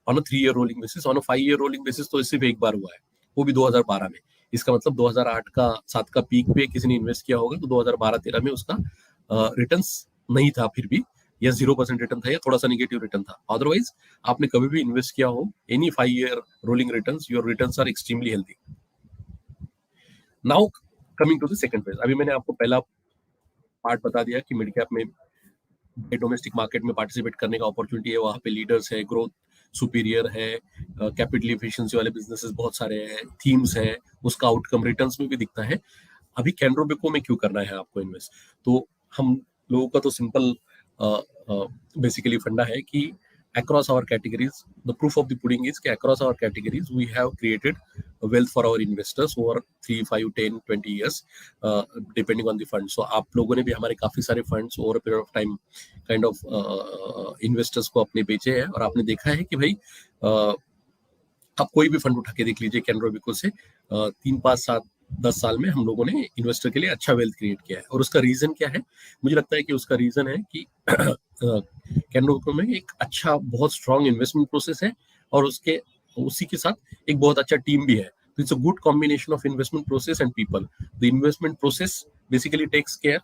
on a 3 year rolling basis. On a 5 year rolling basis तो सिर्फ एक बार हुआ है, वो भी 2012 में। इसका मतलब 2008 का 7 का पीक पे किसी ने इन्वेस्ट किया होगा तो 2012-13 में उसका रिटर्न्स नहीं था फिर भी, या 0% रिटर्न था या थोड़ा सा निगेटिव रिटर्न था। अदरवाइज आपने कभी भी इन्वेस्ट किया हो any 5 year rolling returns, your returns are extremely healthy. Now coming to the second phase. अभी मैंने आपको पहला पार्ट बता दिया कि मिड कैप में डोमेस्टिक मार्केट में पार्टिसिपेट करने का अपॉर्चुनिटी है, वहां पे लीडर्स है, ग्रोथ सुपीरियर है, कैपिटल एफिशिएंसी वाले बिजनेसेस बहुत सारे हैं, थीम्स है, उसका आउटकम रिटर्न्स में भी दिखता है। अभी कैनरा रोबेको में क्यों करना है आपको इन्वेस्ट? तो हम लोगों का तो सिंपल बेसिकली फंडा है कि across our categories, the proof of the pudding is कि across our categories we have created wealth for our investors over 3, 5, 10, 20 years depending on the fund. So आप लोगों ने भी हमारे काफी सारे funds over a period of time kind of investors को अपने बेचे हैं, और आपने देखा है कि भाई आप कोई भी फंड उठा के देख लीजिए कैनरा रोबेको से 3, 5, 7, 10 साल में हम लोगों ने इन्वेस्टर के लिए अच्छा वेल्थ क्रिएट किया है। और उसका रीजन क्या है? मुझे लगता है कि उसका रीजन है कि कैनरा रोबेको में एक अच्छा बहुत स्ट्रॉन्ग इन्वेस्टमेंट प्रोसेस है, और उसी के साथ एक बहुत अच्छा टीम भी है। तो it's a good combination of investment process and people. The investment process basically takes care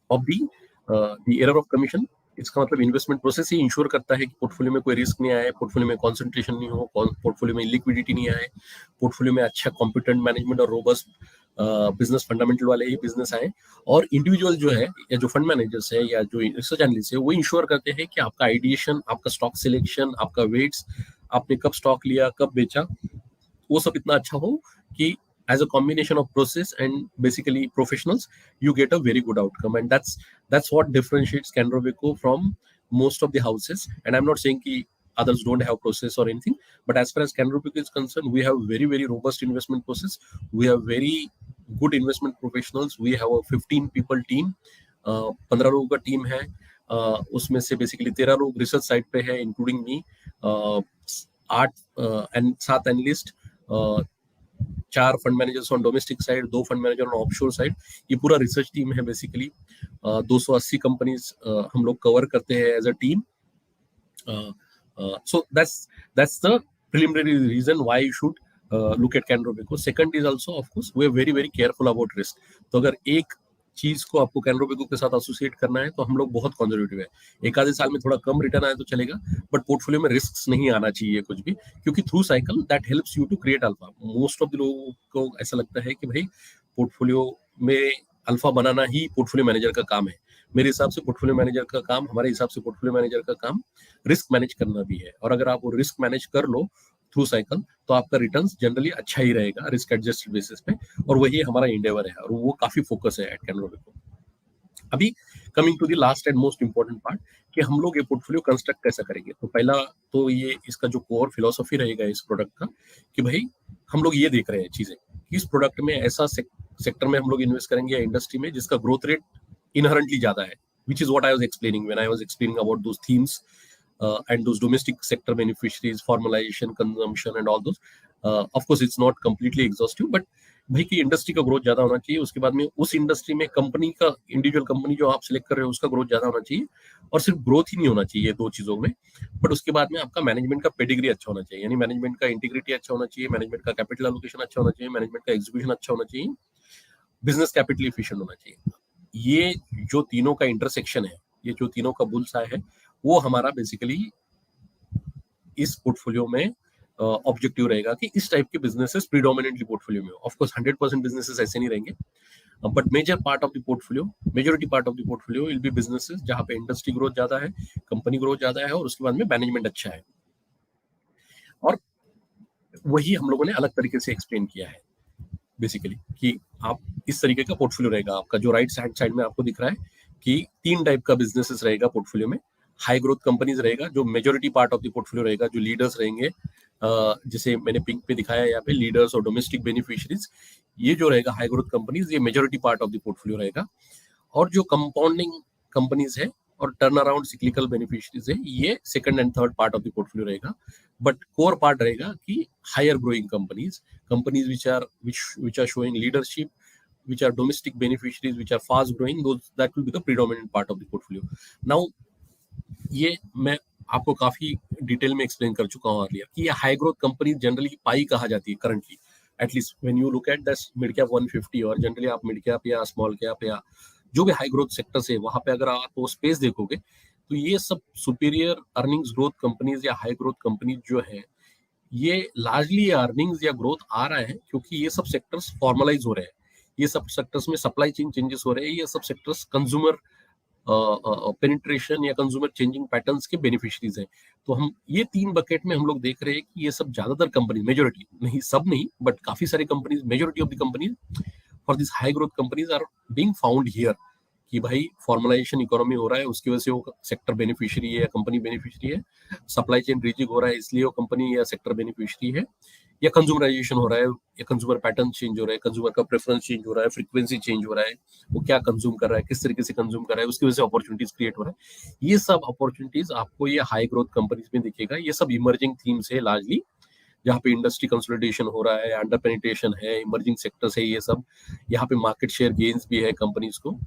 of the error of commission. इसका मतलब इन्वेस्टमेंट प्रोसेस ही इंश्योर करता है कि पोर्टफोलियो में कोई रिस्क नहीं आए, पोर्टफोलियो में कॉन्सेंट्रेशन नहीं हो, पोर्टफोलियो में लिक्विडिटी नहीं आए, पोर्टफोलियो में अच्छा कॉम्पिटेंट मैनेजमेंट और रोबस्ट बिजनेस फंडामेंटल वाले ही बिजनेस आए। और इंडिविजुअल जो है या जो फंड मैनेजर्स है या जो रिसर्च एनालिस्ट है वो इंश्योर करते हैं कि आपका आइडिएशन, आपका स्टॉक सिलेक्शन, आपका वेट्स, आपने कब स्टॉक लिया, कब बेचा, वो सब इतना अच्छा हो कि as a combination of process and basically professionals you get a very good outcome, and that's what differentiates Canara Robeco from most of the houses. And I'm not saying ki others don't have process or anything, but as far as Canara Robeco is concerned, we have very very robust investment process, we have very good investment professionals, we have a 15 people team, 15 लोगों का team है, उसमें से basically 13 लोग research side पे है including me, 7 analyst, 4 fund managers on domestic side, 2 fund manager on offshore side. ये पूरा रिसर्च टीम है बेसिकली। 280 कंपनीज हम लोग कवर करते हैं as a team. So that's the preliminary reason why you should look at Canara Robeco. Second is also, of course, we are very very careful about risk. तो अगर एक चीज को आपको Canara Robeco के साथ एसोसिएट करना है तो हम लोग बहुत कंजर्वेटिव है। एक आधे साल में थोड़ा कम रिटर्न आए तो चलेगा, बट पोर्टफोलियो में रिस्क नहीं आना चाहिए कुछ भी, क्योंकि through cycle that helps you to create alpha. Most of the लोगों को ऐसा लगता है कि भाई पोर्टफोलियो में अल्फा बनाना ही पोर्टफोलियो मैनेजर का काम है। मेरे हिसाब से पोर्टफोलियो मैनेजर का काम, हमारे हिसाब से पोर्टफोलियो मैनेजर का काम रिस्क मैनेज करना भी है। और अगर आप वो रिस्क मैनेज कर लो थ्रू साइकिल तो आपका रिटर्न्स जनरली अच्छा ही रहेगा रिस्क एडजस्टेड बेसिस पे, और वही हमारा इंडेवर है और वो काफी फोकस है एट कैनरा रोबेको। अभी coming to the last and most important part कि हम लोग ये पोर्टफोलियो कंस्ट्रक्ट कैसा करेंगे। तो पहला तो ये इसका जो कोर फिलोसफी रहेगा इस प्रोडक्ट का कि भाई हम लोग ये देख रहे हैं चीजें कि इस प्रोडक्ट में ऐसा सेक्टर में हम लोग इन्वेस्ट करेंगे या इंडस्ट्री में जिसका ग्रोथ रेट इनहेरेंटली ज्यादा है, which is what I was explaining when I was explaining about those themes and those domestic sector beneficiaries, formalization, consumption and all those. Of course, it's not completely exhaustive, but भाई की industry का growth ज्यादा होना चाहिए। उसके बाद में उस इंडस्ट्री में कंपनी का, इंडिविजुअल कंपनी जो आप सिलेक्ट कर रहे हो उसका ग्रोथ ज्यादा होना चाहिए, और सिर्फ ग्रोथ ही नहीं होना चाहिए दो चीजों में, बट उसके बाद में आपका मैनेजमेंट का पेडिग्री अच्छा होना चाहिए, यानी मैनेजमेंट का इंटीग्रिटी अच्छा होना चाहिए, मैनेजमेंट का कैपिटल एलोकेशन अच्छा होना चाहिए, मैनेजमेंट का एग्जीक्यूशन अच्छा होना चाहिए, बिजनेस कैपिटल एफिशिएंट होना चाहिए। ये जो तीनों का इंटरसेक्शन है, ये जो तीनों का बुलसाय है, वो हमारा बेसिकली इस पोर्टफोलियो में ऑब्जेक्टिव रहेगा कि इस टाइप के बिजनेसेस प्रीडोमिनेंटली पोर्टफोलियो में। ऑफ कोर्स 100% बिजनेसेस ऐसे नहीं रहेंगे, but major part of the portfolio, majority part of the portfolio will be businesses जहां पे इंडस्ट्री ग्रोथ ज्यादा है, कंपनी ग्रोथ ज्यादा है, और उसके बाद में मैनेजमेंट अच्छा है। और वही हम लोगों ने अलग तरीके से एक्सप्लेन किया है बेसिकली कि आप इस तरीके का पोर्टफोलियो रहेगा आपका। जो राइट साइड में आपको दिख रहा है कि 3 टाइप का बिजनेसेस रहेगा पोर्टफोलियो में। हाई ग्रोथ कंपनीज रहेगा जो majority part of the portfolio रहेगा, जो लीडर्स रहेंगे, जिसे मैंने पिंक पे दिखाया यहाँ पे, लीडर्स और डोमेस्टिक बेनिफिशियरीज, ये जो रहेगा हाई ग्रोथ कंपनीज, ये majority part of the portfolio रहेगा। और जो कंपाउंडिंग कंपनीज है और टर्न अराउंड सिक्लिकल बेनिफिशियरीज है, ये second and third part of the portfolio रहेगा. बट कोर पार्ट रहेगा कि higher growing companies which are showing leadership, which are domestic beneficiaries, which are fast growing, those that will be the predominant part of the portfolio. Now ये मैं आपको काफी detail में explain कर चुका हूँ अर्लियर कि ये हाई ग्रोथ कंपनी जनरली पाई कहा जाती है currently, at least when you look at the mid cap 150, और जनरली आप मिड कैप या स्मॉल कैप या जो भी हाई ग्रोथ सेक्टर्स है वहां पे अगर आप वो स्पेस देखोगे तो ये सब सुपीरियर अर्निंग्स ग्रोथ कंपनीज या हाई ग्रोथ कंपनीज जो है ये लार्जली अर्निंग्स या ग्रोथ आ रहा है क्योंकि ये सब सेक्टर्स फॉर्मलाइज हो रहे हैं, ये सब सेक्टर्स में सप्लाई चेन चेंजेस हो रहे हैं, ये सब सेक्टर्स कंज्यूमर पेनिट्रेशन या कंज्यूमर चेंजिंग पैटर्न्स के बेनिफिशियरीज हैं. तो हम ये तीन बकेट में हम लोग देख रहे हैं कि ये सब ज्यादातर कंपनी, मेजोरिटी नहीं, सब नहीं, बट काफी सारे companies, majority of the companies for this high growth companies are being found here. कि भाई फॉर्मलाइजेशन इकोनॉमी हो रहा है, उसकी वजह से वो सेक्टर बेनिफिशियरी है या कंपनी बेनिफिशियरी है, सप्लाई चेन रीजिंग हो रहा है इसलिए वो कंपनी या सेक्टर बेनिफिशियरी है, या कंज्यूमराइजेशन हो रहा है, या कंज्यूमर पैटर्न चेंज हो रहा है, कंज्यूमर का प्रेफरेंस चेंज हो रहा है, फ्रीक्वेंसी चेंज हो रहा है, वो क्या कंज्यूम कर रहा है, किस तरीके से कंज्यूम कर रहा है, उसकी वजह से अपॉर्चुनिटीज क्रिएट हो रहा है. ये सब अपॉर्चुनिटीज आपको ये हाई ग्रोथ कंपनीज में दिखेगा. ये सब इमर्जिंग थीम्स है लार्जली, जहाँ पे इंडस्ट्री कंसोलिडेशन हो रहा है, अंडर पेनिट्रेशन है, इमर्जिंग सेक्टर्स है, ये सब यहाँ पे मार्केट शेयर गेन्स भी है कंपनीज को.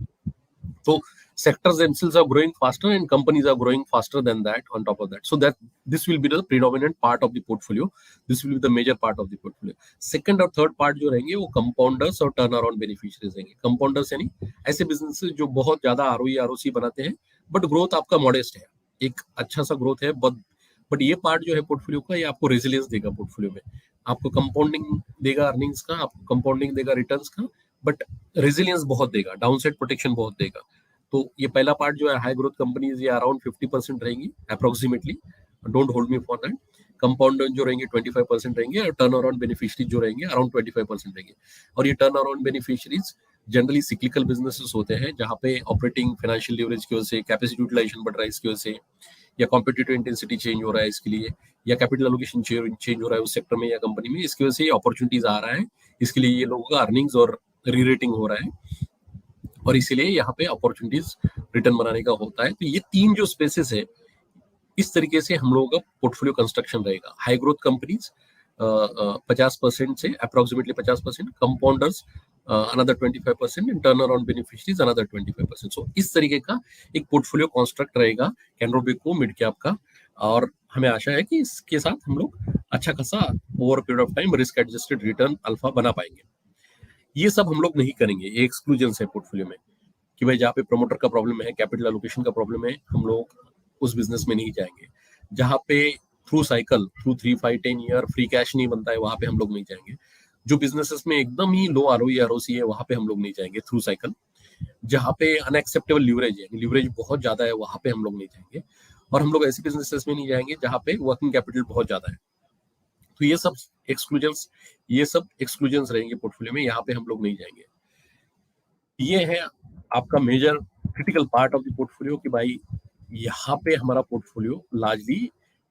So sectors themselves are growing faster and companies are growing faster than that on top of that. So that this will be the predominant part of the portfolio. This will be the major part of the portfolio. Second और third part जो रहेंगे वो compounders और turnaround beneficiaries रहेंगे. Compounders यानी ऐसे businesses जो बहुत ज्यादा ROE ROC बनाते हैं बट ग्रोथ आपका मॉडेस्ट है, एक अच्छा सा ग्रोथ है, बट ये पार्ट जो है पोर्टफोलियो का, ये आपको रेजिलियंस देगा पोर्टफोलियो में, आपको कंपाउंडिंग देगा अर्निंग्स का, आपको कंपाउंडिंग देगा रिटर्न्स का, बट रेजिलियंस बहुत देगा, डाउनसाइड प्रोटेक्शन बहुत देगा. तो ये पहला पार्ट जो है हाई ग्रोथ कंपनीज ये अराउंड 50% रहेंगी approximately, don't hold me for that. Compounder जो रहेंगे 25% रहेंगे, और टर्न अराउंड बेनिफिशियरीज जो रहेंगे अराउंड 25% रहेंगे. और ये turn around beneficiaries generally cyclical businesses होते हैं जहाँ पे ऑपरेटिंग फाइनेंशियल लीवरेज की वजह से, कैपेसिटी यूटिलाइजेशन बढ़ रहा है इसकी वजह से, या कॉम्पिटिटिव इंटेंसिटी चेंज हो रहा है इसके लिए, या कैपिटल एलोकेशन चेंज हो रहा है उस सेक्टर में या कंपनी में, इसकी वजह से ये अपॉर्चुनिटीज आ रहा है, इसके लिए ये लोगों का अर्निंग्स और री रेटिंग हो रहा है, और इसीलिए यहाँ पे अपॉर्चुनिटीज रिटर्न बनाने का होता है. तो ये तीन जो स्पेसेस है, इस तरीके से हम लोगों का पोर्टफोलियो कंस्ट्रक्शन रहेगा. हाई ग्रोथ कंपनीज 50% से approximately 50%, compounders another 25%, and turn around beneficiaries another 25%. सो इस तरीके का एक पोर्टफोलियो कॉन्स्ट्रक्ट रहेगा कैनरा बैंक मिड कैप का, और हमें आशा है कि इसके साथ हम लोग अच्छा खासा over period of time risk adjusted return alpha बना पाएंगे. ये सब हम लोग नहीं करेंगे, ये एक्सक्लूजन है पोर्टफोलियो में कि भाई जहाँ पे प्रमोटर का प्रॉब्लम है, कैपिटल एलोकेशन का प्रॉब्लम है, हम लोग उस बिजनेस में नहीं जाएंगे. जहाँ पे through cycle, through 3, 5, 10 year free cash नहीं बनता है, वहां पे हम लोग नहीं जाएंगे. जो बिजनेसेस में एकदम ही लो ROE ROC है, वहां पे हम लोग नहीं जाएंगे थ्रू साइकिल. जहाँ पे अनएक्सेप्टेबल लीवरेज है, लीवरेज बहुत ज्यादा है, वहां पे हम लोग नहीं जाएंगे. और हम लोग ऐसे बिजनेसेस में नहीं जाएंगे जहाँ पे वर्किंग कैपिटल बहुत ज्यादा है. तो ये सब एक्सक्लूजन्स रहेंगे पोर्टफोलियो में, यहाँ पे हम लोग नहीं जाएंगे. ये है आपका major critical part of the portfolio कि भाई यहाँ पे हमारा पोर्टफोलियो लार्जली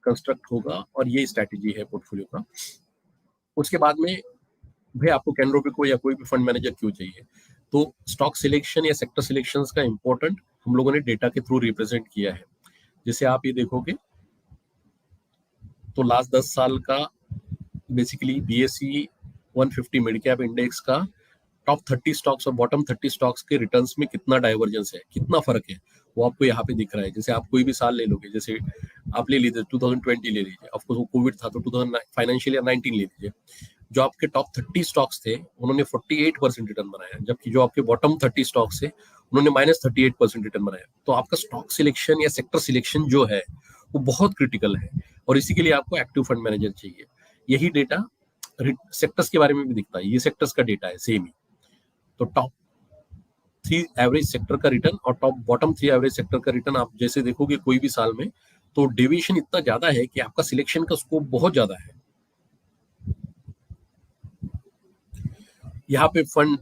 कंस्ट्रक्ट होगा, और ये स्ट्रैटेजी है पोर्टफोलियो का. उसके बाद में भाई आपको कैनरा बैंक को या कोई भी फंड मैनेजर क्यों चाहिए, तो स्टॉक सिलेक्शन या सेक्टर सिलेक्शन का इंपॉर्टेंट हम लोगों ने डेटा के थ्रू रिप्रेजेंट किया है. जैसे आप ये देखोगे तो लास्ट 10 साल का basically BSE 150 mid cap index का टॉप 30 स्टॉक्स और बॉटम 30 स्टॉक्स के रिटर्न्स में कितना डाइवर्जेंस है, कितना फर्क है, वो आपको यहाँ पे दिख रहा है. जैसे आप कोई भी साल ले लोगे, जैसे आप ले लीजिए 2020 ले लीजिए, ऑफकोर्स वो कोविड था तो 2000 फाइनेंशियल ईयर 19 ले लीजिए, जो आपके टॉप 30 स्टॉक्स थे उन्होंने 48% रिटर्न बनाया, जबकि जो आपके बॉटम 30 स्टॉक्स थे उन्होंने -38% रिटर्न बनाया. तो आपका स्टॉक सिलेक्शन या सेक्टर सिलेक्शन जो है वो बहुत क्रिटिकल है, और इसी के लिए आपको एक्टिव फंड मैनेजर चाहिए. यही डेटा सेक्टर्स के बारे में भी दिखता है, ये सेक्टर्स का डेटा है सेम ही. तो टॉप 3 एवरेज सेक्टर का रिटर्न और टॉप बॉटम 3 एवरेज सेक्टर का रिटर्न आप जैसे देखोगे कोई भी साल में, तो डेविएशन इतना ज्यादा है कि आपका सिलेक्शन का स्कोप बहुत ज्यादा है. यहाँ पे फंड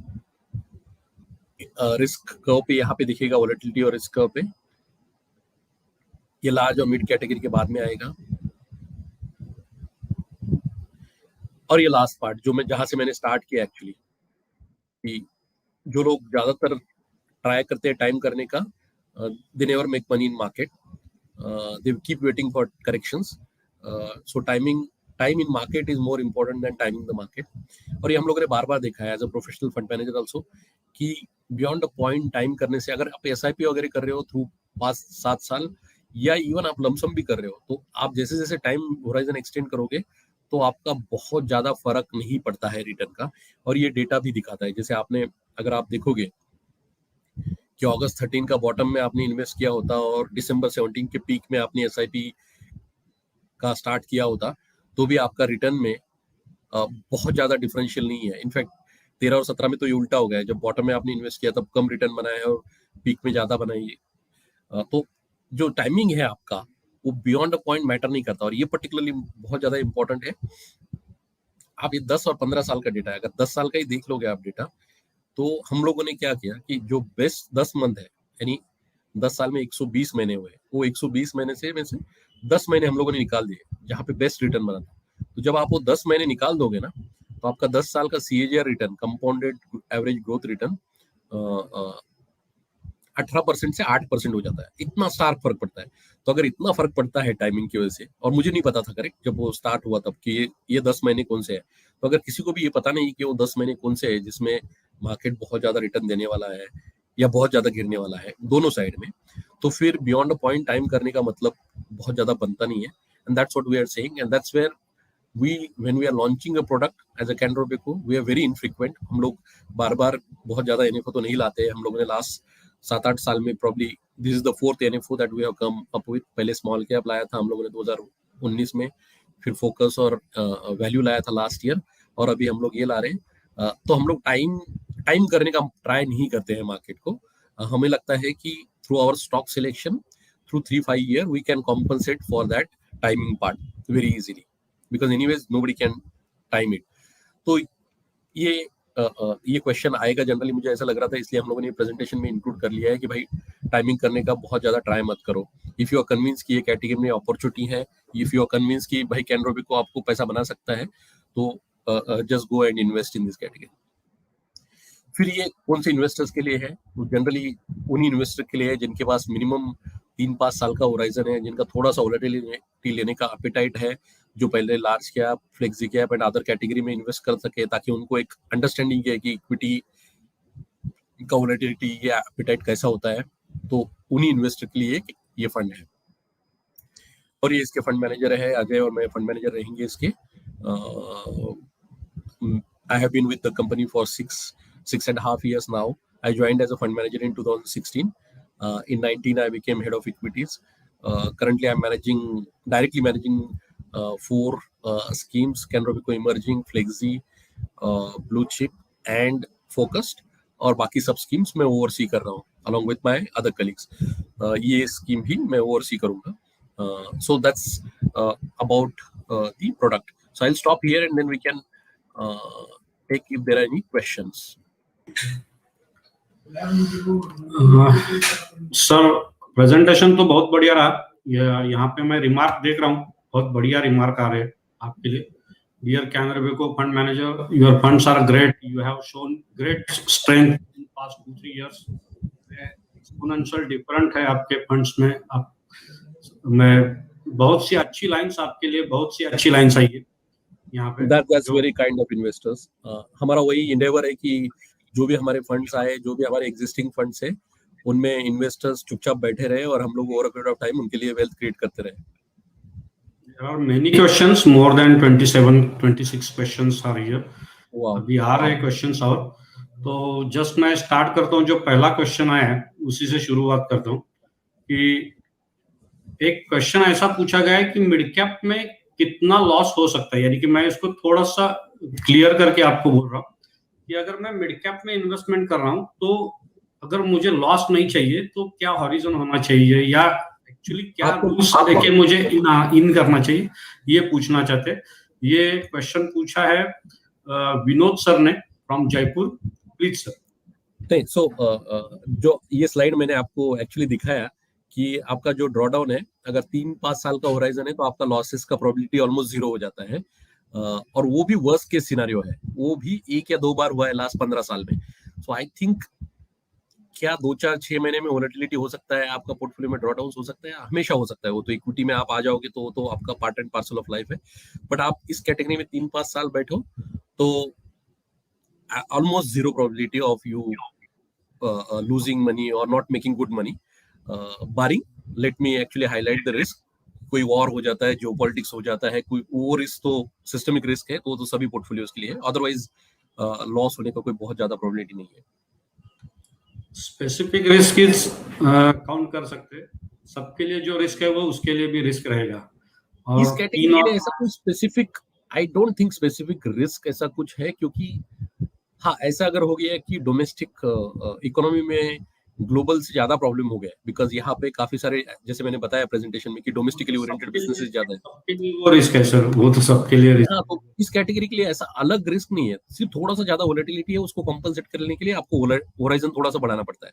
रिस्क कर्व पे यहाँ पे दिखेगा वोलेटिलिटी और रिस्क कर्व पे, ये लार्ज और मिड कैटेगरी के बाद में आएगा. और ये लास्ट पार्ट जो मैं जहां से मैंने स्टार्ट किया एक्चुअली, कि जो लोग ज्यादातर ट्राई करते हैं टाइम करने का they never make money in market. They keep waiting for corrections. So time in market is more important than timing the market. और ये हम लोगों ने बार बार देखा है as a professional fund manager also कि बियॉन्ड अ पॉइंट टाइम करने से, अगर आप SIP वगैरह कर रहे हो थ्रू 5-7 साल या इवन आप लमसम भी कर रहे हो, तो आप जैसे जैसे टाइम होराइजन एक्सटेंड करोगे तो आपका बहुत ज्यादा फर्क नहीं पड़ता है रिटर्न का। और ये डेटा भी दिखाता है, जैसे आपने, अगर आप देखोगे कि अगस्त 13 का बॉटम में आपने इन्वेस्ट किया होता और दिसंबर 17 के पीक में आपने SIP का स्टार्ट किया होता, तो भी आपका रिटर्न में बहुत ज्यादा डिफरेंशियल नहीं है। इनफैक्ट 13 और 17 में तो ये उल्टा हो गया है, जब बॉटम में आपने इन्वेस्ट किया तब कम रिटर्न बना है और पीक में ज्यादा बनाई है। तो जो टाइमिंग है आपका वो बियॉन्ड अ पॉइंट मैटर नहीं करता, और ये पर्टिकुलरली बहुत ज्यादा इंपॉर्टेंट है। आप ये 10 और 15 साल का डेटा है, अगर 10 साल का ही देख लोगे आप डेटा, तो हम लोगों ने क्या किया कि जो बेस्ट 10 मंथ है, यानी 10 साल में 120 महीने हुए, वो 120 महीने से में से 10 महीने हम लोगों ने निकाल दिए जहाँ पे बेस्ट रिटर्न बना था। तो जब आप वो 10 महीने निकाल दोगे ना, तो आपका 10 साल का CAGR return, compounded average growth return 18% से 8% हो जाता है। इतना स्टार्क फर्क पड़ता है। तो अगर इतना फर्क पड़ता है टाइमिंग की वजह से, और मुझे नहीं पता था करेक्ट जब वो स्टार्ट हुआ तब कि ये 10 महीने कौन से है, तो अगर किसी को भी ये पता नहीं कि वो 10 महीने कौन से है जिसमें मार्केट बहुत ज्यादा रिटर्न देने वाला है या बहुत ज्यादा गिरने वाला है दोनों साइड में, तो फिर बियॉन्ड अ पॉइंट टाइम करने का मतलब बहुत ज्यादा बनता नहीं है। And that's what we are saying, and that's where when we are launching a product as a Canara Robeco, we are very infrequent. हम लोग बार बार बहुत ज्यादा NFO तो नहीं लाते हैं। हम लोगों ने लास्ट 7-8 साल में probably this is the 4th NFO that we have come up with. पहले स्मॉल कैप लाया था हम लोगों ने 2019 में, फिर फोकस और वैल्यू लाया था लास्ट ईयर, और अभी हम लोग ये ला रहे हैं। तो हम लोग टाइम करने का ट्राई नहीं करते हैं मार्केट को। हमें लगता है कि through our stock selection through 3-5 year we can compensate for that timing part very easily, because anyways nobody can time it. तो ये क्वेश्चन आएगा जनरली, मुझे ऐसा लग रहा था, इसलिए हम लोगों ने प्रेजेंटेशन में इंक्लूड कर लिया है कि भाई टाइमिंग करने का बहुत ज्यादा ट्राई मत करो। इफ यू आर कन्विंस कि ये कैटेगरी में अपॉर्चुनिटी है, इफ यू आर कन्विंस कि भाई कैनरा रोबेको आपको पैसा बना सकता है, तो just go and invest in this category. फिर ये कौन से इन्वेस्टर्स के लिए है? तो जनरली उन्हीं इन्वेस्टर के लिए है जिनके पास मिनिमम 3-5 साल का होराइजन है, जिनका थोड़ा सा वोलेटिलिटी लेने का एपेटाइट है, जो पहले large cap, flexi cap and other category में इन्वेस्ट कर सके, ताकि उनको एक अंडरस्टैंडिंग है कि इक्विटी का वोलेटिलिटी या एपेटाइट कैसा होता है। तो उन्हीं इन्वेस्टर के लिए ये फंड है, और ये इसके फंड मैनेजर है अजय, और मैं फंड मैनेजर रहेंगे इसके। I have been with the company for 6.5 years now. I joined as a fund manager in 2016. In 19, I became head of equities. Currently, I'm directly managing 4 schemes: Canara Robeco Emerging, Flexi, Blue Chip, and Focused. और बाकी सब schemes मैं oversee कर रहा हूँ along with my other colleagues. ये scheme भी मैं ओवरसी करूँगा. So that's about the product. So I'll stop here and then we can take if there are any questions. Sir presentation तो बहुत बढ़िया रहा। यहाँ पे मैं रिमार्क देख रहा हूँ, बहुत बढ़िया रिमार्क आ रहे हैं आपके लिए। Dear Canara Robeco fund manager, your funds are great, you have shown great strength in past 2-3 years. Exponential different है आपके फंड्स में। आप मैं बहुत सी अच्छी लाइंस आपके लिए, बहुत सी अच्छी लाइंस आई है यहाँ पे। That's very kind of investors. हमारा वही endeavor है कि जो भी हमारे फंड्स आए, जो भी हमारे एग्जिस्टिंग फंड्स है, उनमें इन्वेस्टर्स चुपचाप बैठे रहे और हम लोग over a period of time उनके लिए वेल्थ क्रिएट करते रहे। There are many questions, more than 27-26 questions are here. Wow. अभी आ रहे क्वेश्चंस, और तो जस्ट मैं स्टार्ट करता हूँ। जो पहला क्वेश्चन आया है उसी से शुरुआत करता हूँ कि एक क्वेश्चन ऐसा पूछा गया है कि मिड कैप में कितना लॉस हो सकता है। यानी कि मैं इसको थोड़ा सा क्लियर करके आपको बोल रहा हूँ कि अगर मैं मिड कैप में इन्वेस्टमेंट कर रहा हूँ, तो अगर मुझे लॉस नहीं चाहिए तो क्या हॉरिजन होना चाहिए, या एक्चुअली क्या रूल्स लेके मुझे इन करना चाहिए, ये पूछना चाहते हैं। ये क्वेश्चन पूछा है विनोद सर ने फ्रॉम जयपुर। Please sir. नहीं, जो ये स्लाइड मैंने आपको एक्चुअली दिखाया कि आपका जो ड्रॉडाउन है, अगर 3-5 साल का होराइजन है तो आपका लॉसेस का प्रोबेबिलिटी ऑलमोस्ट 0 हो जाता है। और वो भी वर्स्ट केस सिनेरियो है, वो भी 1 या 2 बार हुआ है लास्ट 15 साल में। सो आई थिंक क्या 2-4-6 महीने में वोलेटिलिटी हो सकता है, आपका पोर्टफोलियो में ड्रॉडाउन हो सकता है, हमेशा हो सकता है। वो तो इक्विटी में आप आ जाओगे तो आपका part and parcel of life है। बट आप इस कैटेगरी में 3-5 साल बैठो तो almost zero probability of you losing money or not making good money, barring, let me actually highlight the risk, कोई वॉर हो जाता है, जो पॉलिटिक्स हो जाता है, कोई वो रिस्क तो सिस्टमिक रिस्क है, तो सभी पोर्टफोलियोज के लिए है। अदरवाइज लॉस होने का कोई बहुत ज्यादा प्रोबेबिलिटी नहीं है। स्पेसिफिक रिस्क इज काउंट कर सकते हैं, सबके लिए जो रिस्क है वो उसके लिए भी रिस्क रहेगा। और इस कैटेगरी में ऐसा कुछ specific, I don't think specific risk ऐसा कुछ है, क्योंकि हाँ ऐसा अगर हो गया है कि डोमेस्टिक इकोनॉमी में ग्लोबल से ज्यादा प्रॉब्लम हो गया है, बिकॉज यहाँ पे काफी सारे, जैसे मैंने बताया प्रेजेंटेशन में, कि डोमेस्टिकली ओरिएंटेड बिजनेसेस ज्यादा है। सबके लिए वो रिस्क है सर, वो तो सबके लिए रिस्क। हाँ, तो इस कैटेगरी के लिए ऐसा अलग रिस्क नहीं है, सिर्फ थोड़ा सा ज्यादा वोलेटिलिटी है, उसको कंपनसेट करने के लिए आपको होराइजन थोड़ा सा बढ़ाना पड़ता है।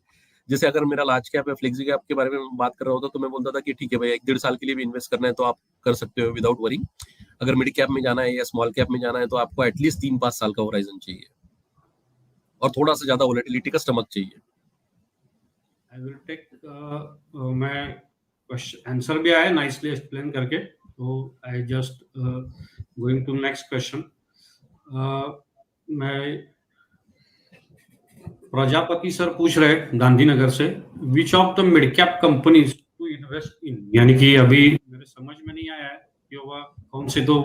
जैसे अगर मेरा लार्ज कैप या फ्लेक्सी कैप के बारे में बात कर रहा होता तो मैं बोलता था कि ठीक है भाई, 1-1.5 साल के लिए भी इन्वेस्ट करना है तो आप कर सकते हो विदाउट वरिंग। अगर मिड कैप में जाना है या स्मॉल कैप में जाना है तो आपको एटलीस्ट 3-5 साल का होराइजन चाहिए और थोड़ा सा ज्यादा वोलेटिलिटी का स्टमक चाहिए। आई विल टेक, मैं क्वेश्चन आंसर भी आया नाइसली एक्सप्लेन करके, तो I just going to next question. मैं प्रजापति सर पूछ रहे गांधीनगर से, which of the mid cap companies to invest in, यानी कि अभी मेरे समझ में नहीं आया है कि वह कौन से, तो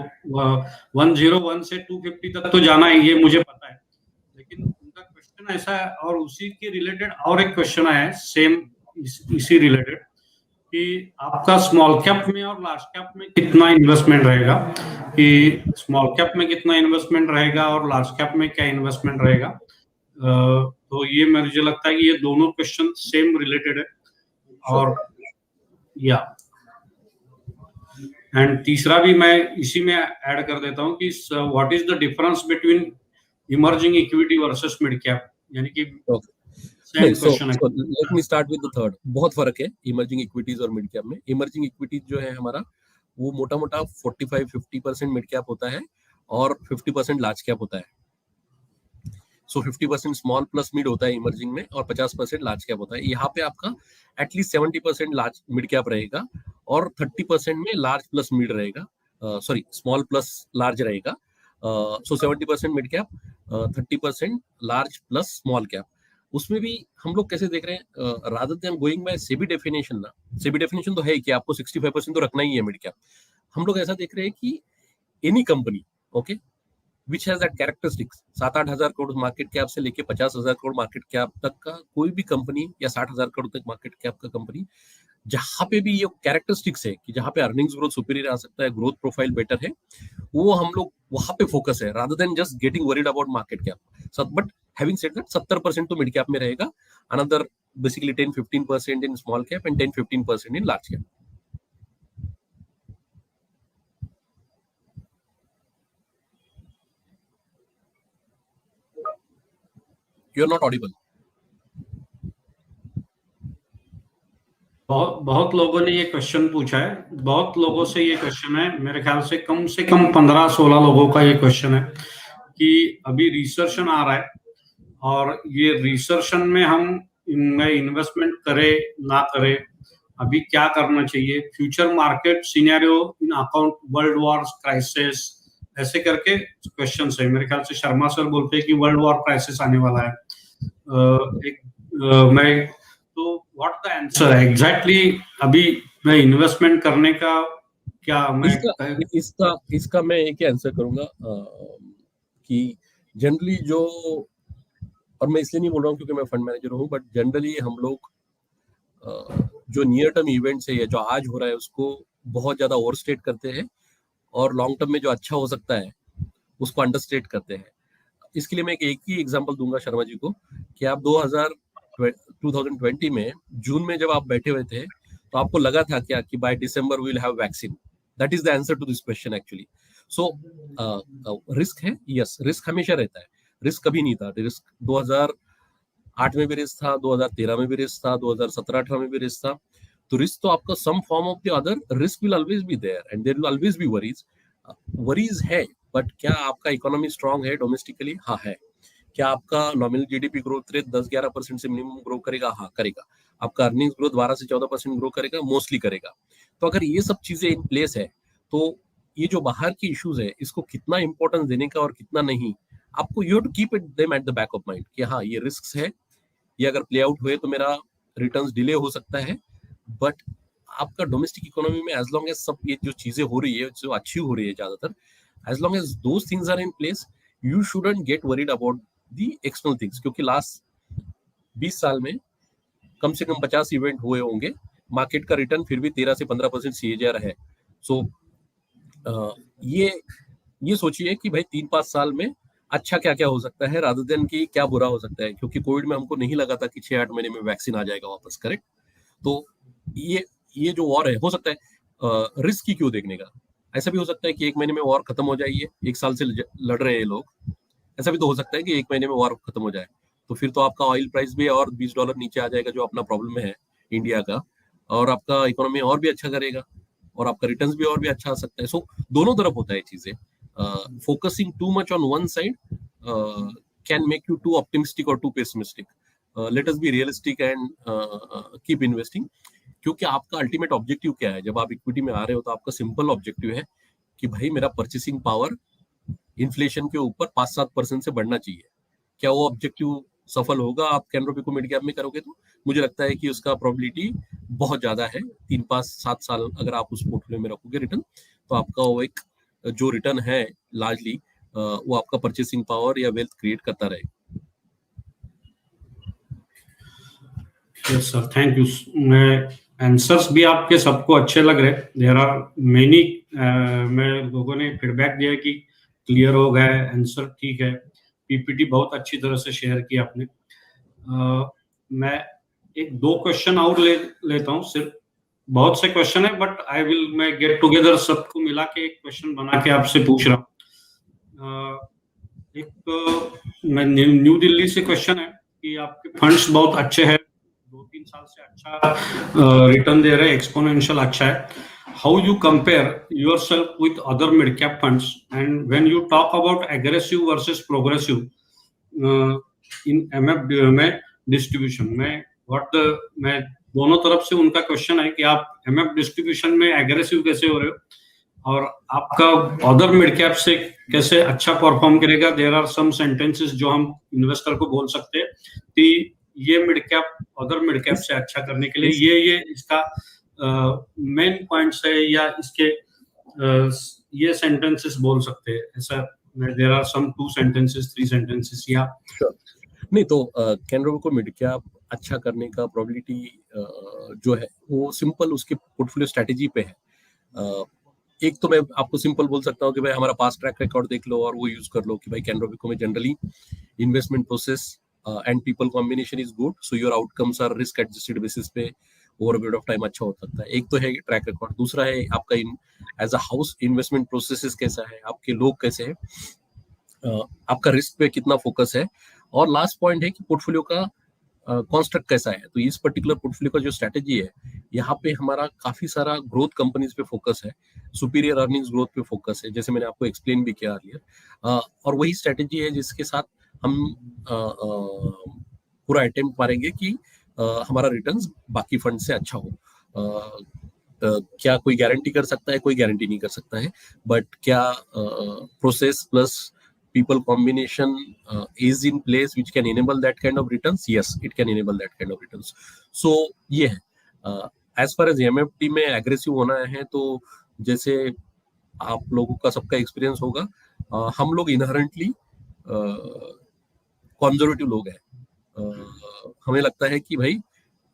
101 से 250 तक तो जाना है, ये मुझे पता है, लेकिन उनका क्वेश्चन ऐसा है, और उसी के रिलेटेड और एक क्वेश्चन आया है सेम इसी रिलेटेड, कि आपका स्मॉल कैप में और लार्ज कैप में कितना इन्वेस्टमेंट रहेगा, कि स्मॉल कैप में कितना इन्वेस्टमेंट रहेगा और लार्ज कैप में क्या इन्वेस्टमेंट रहेगा। तो ये मुझे लगता है कि ये दोनों क्वेश्चन सेम रिलेटेड है। और या एंड तीसरा भी मैं इसी में ऐड कर देता हूँ कि what is the difference between emerging equity versus mid cap, यानी कि सेम क्वेश्चन है। Let me start with the third. बहुत फर्क है इमर्जिंग इक्विटीज और मिड कैप में। इमर्जिंग इक्विटीज जो है हमारा, वो मोटा मोटा 45-50% मिड कैप होता है और 50% लार्ज कैप होता है। सो 50% स्मॉल प्लस मिड होता है इमर्जिंग में और 50% लार्ज कैप होता है। यहाँ पे आपका एटलीस्ट 70% लार्ज मिड कैप रहेगा और 30% में लार्ज प्लस मिड रहेगा, सॉरी स्मॉल प्लस लार्ज रहेगा। सो 70% mid cap, 30% large plus small cap. उसमें भी हम लोग कैसे देख रहे हैं, rather than going by SEBI definition ना, सेबी डेफिनेशन तो है कि आपको 65% तो रखना ही है मिड कैप। हम लोग ऐसा देख रहे हैं कि any company, okay, which has that characteristics, 7-8 हजार करोड़ मार्केट कैप से लेके 50 हजार करोड़ मार्केट कैप तक का कोई भी कंपनी, या 60 हजार करोड़ तक मार्केट कैप का कंपनी, जहां पे भी ये कैरेक्टरिस्टिक्स है कि जहां पे अर्निंग्स ग्रोथ सुपीरियर आ सकता है, ग्रोथ प्रोफाइल बेटर है, वो हम लोग वहां पे फोकस है, rather than just getting worried about market cap. But having said that 70% तो मिड कैप में रहेगा, another basically 10-15% in small cap and 10-15% in large cap. You are not audible. बहुत लोगों ने ये क्वेश्चन पूछा है, बहुत लोगों से ये क्वेश्चन है, मेरे ख्याल से कम 15-16 लोगों का ये क्वेश्चन है कि अभी रिसर्शन आ रहा है और ये रिसर्शन में हम इनमें इन्वेस्टमेंट करें ना करें, अभी क्या करना चाहिए, future market scenario in account world war crisis, ऐसे करके क्वेश्चन है। मेरे ख्याल से शर्मा सर बोलते हैं कि वर्ल्ड वॉर क्राइसिस आने वाला है। मैं तो व्हाट द आंसर है एग्जैक्टली, अभी मैं इन्वेस्टमेंट करने का क्या मैं इसका मैं एक ही आंसर करूंगा कि जनरली जो, और मैं इसलिए नहीं बोल रहा हूँ क्योंकि मैं फंड मैनेजर हूँ, बट जनरली हम लोग जो नियर टर्म इवेंट्स है या जो आज हो रहा है उसको बहुत ज्यादा ओवरस्टेट करते हैं और लॉन्ग टर्म में जो अच्छा हो सकता है उसको अंडरस्टेट करते हैं। इसके लिए मैं एक ही एग्जांपल दूंगा शर्मा जी को कि आप 2020 में जून में जब आप बैठे हुए थे तो आपको लगा था क्या कि by December we will have vaccine? That is the answer to this question actually. So risk है, यस, रिस्क हमेशा रहता है, रिस्क कभी नहीं था। रिस्क 2008 में भी रिस्क था, 2013 में भी रिस्क था, 2017-18 में भी रिस्क था। तो रिस्क तो आपका some form of the other, risk will always be there and there will always be worries. Worries है, बट क्या आपका इकोनॉमी स्ट्रांग है डोमेस्टिकली? हाँ है। क्या आपका नॉमिनल जीडीपी ग्रोथ रेट 10-11% से मिनिमम ग्रो करेगा? हाँ करेगा। आपका अर्निंग्स ग्रोथ 12 से 14% ग्रो करेगा? मोस्टली करेगा। तो अगर ये सब चीजें इन प्लेस है तो ये जो बाहर की इश्यूज है इसको कितना इंपॉर्टेंस देने का और कितना नहीं, आपको you have to keep it them at the back of mind कि हाँ ये रिस्क है, ये अगर प्ले आउट हुए तो मेरा रिटर्न्स डिले हो सकता है। बट आपका डोमेस्टिक इकोनॉमी में एज लॉन्ग एज सब ये जो चीजें हो रही है जो अच्छी हो रही है ज्यादातर, as long as those things are in place, you shouldn't get worried about the external things. क्योंकि लास्ट 20 साल में कम से कम 50 इवेंट हुए होंगे, मार्केट का रिटर्न फिर भी 13 से 15% सीएजीआर है। सो ये सोचिए कि भाई 3-5 साल में अच्छा क्या क्या हो सकता है रादर देन कि क्या बुरा हो सकता है। क्योंकि कोविड में हमको नहीं लगा था कि 6-8 महीने में वैक्सीन आ जाएगा वापस, करेक्ट? तो ये जो वॉर है, हो सकता है रिस्क ही क्यों देखने का, ऐसा भी हो सकता है कि 1 महीने में वॉर खत्म हो जाए, 1 साल से लड़ रहे हैं लोग, ऐसा भी तो हो सकता है कि 1 महीने में वॉर खत्म हो जाए, तो फिर तो आपका ऑयल प्राइस भी और $20 नीचे आ जाएगा, जो अपना प्रॉब्लम है इंडिया का, और आपका इकोनॉमी और भी अच्छा करेगा और आपका रिटर्न्स भी और भी अच्छा आ सकता है। सो दोनों तरफ होता है चीजें। Focusing too much on one side can make you too optimistic और too pessimistic. Let us be realistic and keep investing. क्योंकि आपका अल्टीमेट ऑब्जेक्टिव क्या है? जब आप इक्विटी में आ रहे हो तो आपका सिंपल ऑब्जेक्टिव है कि भाई मेरा परचेसिंग पावर इन्फ्लेशन के ऊपर 5-7% से बढ़ना चाहिए। क्या वो ऑब्जेक्टिव सफल होगा आप कैनरा रोबेको मिड कैप में करोगे? तो मुझे लगता है कि उसका प्रोबेबिलिटी बहुत ज्यादा है। 3-5-7 साल अगर आप उस पोर्टफोलियो में रखोगे रिटर्न, तो आपका वो एक जो रिटर्न है लार्जली वो आपका परचेसिंग पावर या वेल्थ क्रिएट करता रहेगा। Yes sir, thank you. मैं आंसर्स भी आपके सबको अच्छे लग रहे। देयर आर मेनी, मैं लोगों ने फीडबैक दिया कि क्लियर हो गया है, आंसर ठीक है, पीपीटी बहुत अच्छी तरह से शेयर की आपने। मैं 1-2 क्वेश्चन और लेता हूँ। सिर्फ बहुत से क्वेश्चन है बट मैं गेट टुगेदर सबको मिला के एक क्वेश्चन बना के आपसे पूछ रहा हूँ। मैं न्यू दिल्ली से क्वेश्चन है कि आपके फंड्स बहुत अच्छे हैं, 2-3 साल से अच्छा रिटर्न दे रहे हैं, एक्सपोनेंशियल अच्छा है। How you compare yourself with other mid cap funds, and when you talk about aggressive versus progressive in MF में डिस्ट्रीब्यूशन में, मैं दोनों तरफ से उनका क्वेश्चन है कि आप एमएफ डिस्ट्रीब्यूशन में एग्रेसिव कैसे हो रहे हो और आपका अदर मिड कैप से कैसे अच्छा परफॉर्म करेगा। देयर आर सम सेंटेंसेस जो हम इन्वेस्टर को बोल सकते हैं कि ये mid cap other mid cap से अच्छा करने के लिए ये इसका मेन पॉइंट्स है, या इसके ये सेंटेंसेस बोल सकते हैं ऐसा। There are some 2 sentences 3 sentences या नहीं तो कैनरा रोबेको मिड कैप अच्छा करने का प्रोबेबिलिटी जो है वो सिंपल उसके पोर्टफोलियो स्ट्रेटेजी पे है। एक तो मैं आपको सिंपल बोल सकता हूँ कि भाई हमारा पास्ट ट्रैक रिकॉर्ड देख लो और वो यूज कर लो कि भाई कैनरा रोबेको में generally investment process and people combination is good, so your outcomes are risk adjusted basis पे ओवर पीरियड ऑफ टाइम अच्छा हो सकता है। एक तो है ट्रैक रिकॉर्ड, दूसरा है आपका as a house investment processes कैसा है, आपके लोग कैसे हैं, आपका रिस्क पे कितना फोकस है, और लास्ट पॉइंट है कि पोर्टफोलियो का कॉन्स्ट्रक्ट कैसा है। तो इस पर्टिकुलर पोर्टफोलियो का जो स्ट्रेटेजी है, यहाँ पे हमारा काफी सारा ग्रोथ कंपनीज पे फोकस है, सुपीरियर अर्निंग्स ग्रोथ पे फोकस है, जैसे मैंने आपको एक्सप्लेन भी किया अर्लियर। और वही स्ट्रेटेजी है जिसके साथ हम पूरा अटेम्प्ट मारेंगे कि हमारा रिटर्न्स बाकी फंड से अच्छा हो। क्या कोई गारंटी कर सकता है? कोई गारंटी नहीं कर सकता है, बट क्या process plus people combination is in place which can enable that kind of returns? Yes, it can enable that kind of returns. So ये है as far as MFD में aggressive होना है, तो जैसे आप लोगों का सबका एक्सपीरियंस होगा, हम लोग इनहेरेंटली कंजर्वेटिव लोग हैं। हमें लगता है कि भाई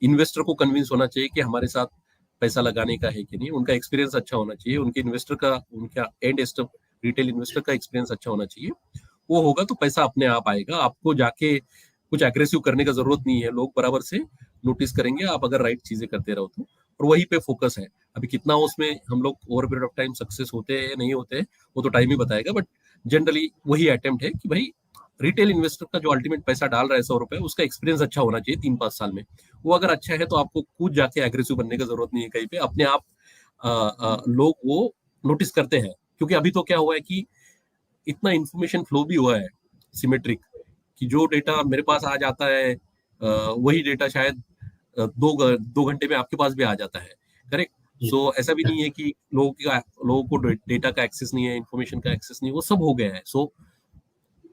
इन्वेस्टर को कन्विंस होना चाहिए कि हमारे साथ पैसा लगाने का है कि नहीं, उनका एक्सपीरियंस अच्छा होना चाहिए, उनके इन्वेस्टर का, उनका एंड रिटेल इन्वेस्टर का एक्सपीरियंस अच्छा होना चाहिए। वो होगा तो पैसा अपने आप आएगा, आपको जाके कुछ एग्रेसिव करने का जरूरत नहीं है, लोग बराबर से नोटिस करेंगे आप अगर राइट चीजें करते रहो तो। और वही पे फोकस है। अभी कितना उसमें हम लोग over period of time success होते हैं नहीं होते हैं वो तो टाइम ही बताएगा, बट जनरली वही अटेम्प्ट है कि भाई रिटेल इन्वेस्टर का जो अल्टीमेट पैसा डाल रहा है 100 रुपए, उसका एक्सपीरियंस अच्छा होना चाहिए 3-5 साल में। वो अगर अच्छा है तो आपको कूद जाके एग्रेसिव बनने का जरूरत नहीं है कहीं पे, अपने आप लोग वो नोटिस करते हैं। क्योंकि अभी तो क्या हुआ है कि इतना इंफॉर्मेशन फ्लो भी हुआ है सिमेट्रिक, कि जो डेटा मेरे पास आ जाता है वही डेटा शायद 2 घंटे में आपके पास भी आ जाता है, करेक्ट? सो ऐसा भी नहीं है कि लोगों को डेटा का एक्सेस नहीं है, इन्फॉर्मेशन का एक्सेस नहीं है, वो सब हो गया है। सो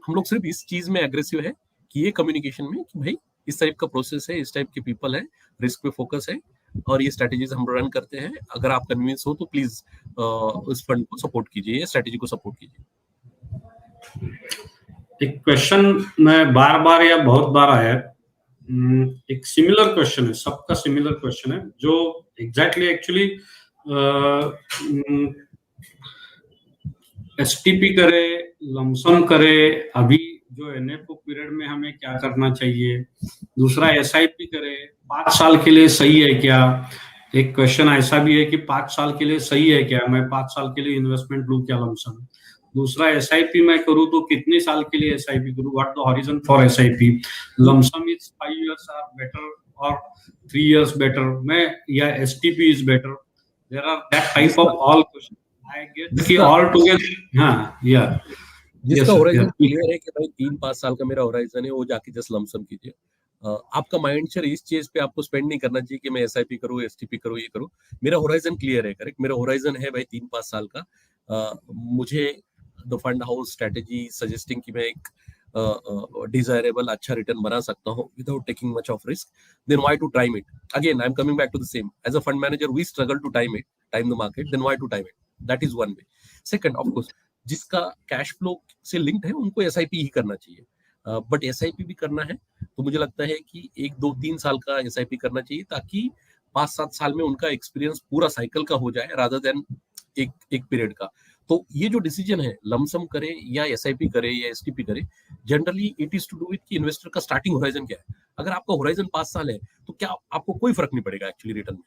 हम लोग सिर्फ इस चीज में एग्रेसिव है कि ये कम्युनिकेशन में कि भाई इस टाइप का प्रोसेस है, इस टाइप के पीपल है, रिस्क पे फोकस है और ये स्ट्रेटेजीज हम रन करते हैं। अगर आप कन्विंस हो तो प्लीज इस फंड को सपोर्ट कीजिए, ये स्ट्रेटेजी को सपोर्ट कीजिए। एक क्वेश्चन में बार बार या बहुत बार आया, एक सिमिलर क्वेश्चन है, सबका सिमिलर क्वेश्चन है, जो एग्जैक्टली एक्चुअली एसटीपी करे, लमसम करे, अभी जो एनएफओ पीरियड में हमें क्या करना चाहिए, दूसरा एसआईपी करे, 5 साल के लिए सही है क्या? एक क्वेश्चन ऐसा भी है कि 5 साल के लिए सही है क्या, मैं 5 साल के लिए इन्वेस्टमेंट लूं क्या लमसम? दूसरा एसआईपी मैं करूं तो कितने साल के लिए एसआईपी करूं, what the horizon for SIP? Lumpsum is 5 years are better और 3 years बेटर, मैं या STP is better? There are that type of all question I get कि ऑल टुगेदर। हाँ, या जिसका होराइजन क्लियर है कि भाई 3-5 साल का मेरा होराइजन है, वो जाके जस्ट लमसम कीजिए। आपका माइंड शेयर इस चीज पे आपको स्पेंड नहीं करना चाहिए कि मैं एसआईपी करूं, एसटीपी करूं, ये करूं। मेरा होराइजन क्लियर है, करेक्ट? मेरा होराइजन है भाई 3-5 साल का। मुझे the fund house strategy suggesting कि मैं एक डिजायरेबल अच्छा रिटर्न बना सकता हूं without taking much of risk, then why to time it? Again I am coming back to the same, as a fund manager we struggle to time the market, then why to time it? That is one way. Second, of course जिसका cash flow से linked है उनको SIP ही करना चाहिए, but SIP भी करना है तो मुझे लगता है कि 1-2-3 साल का एसआईपी करना चाहिए, ताकि 5-7 साल में उनका एक्सपीरियंस पूरा साइकिल का हो जाए रादर देन एक पीरियड का। तो ये जो डिसीजन है, लमसम करे या एसआईपी करे या एसटीपी करे, generally it is to do with कि इन्वेस्टर का स्टार्टिंग होराइजन क्या है। अगर आपका होराइजन 5 साल है तो क्या आपको कोई फर्क नहीं पड़ेगा एक्चुअली रिटर्न में,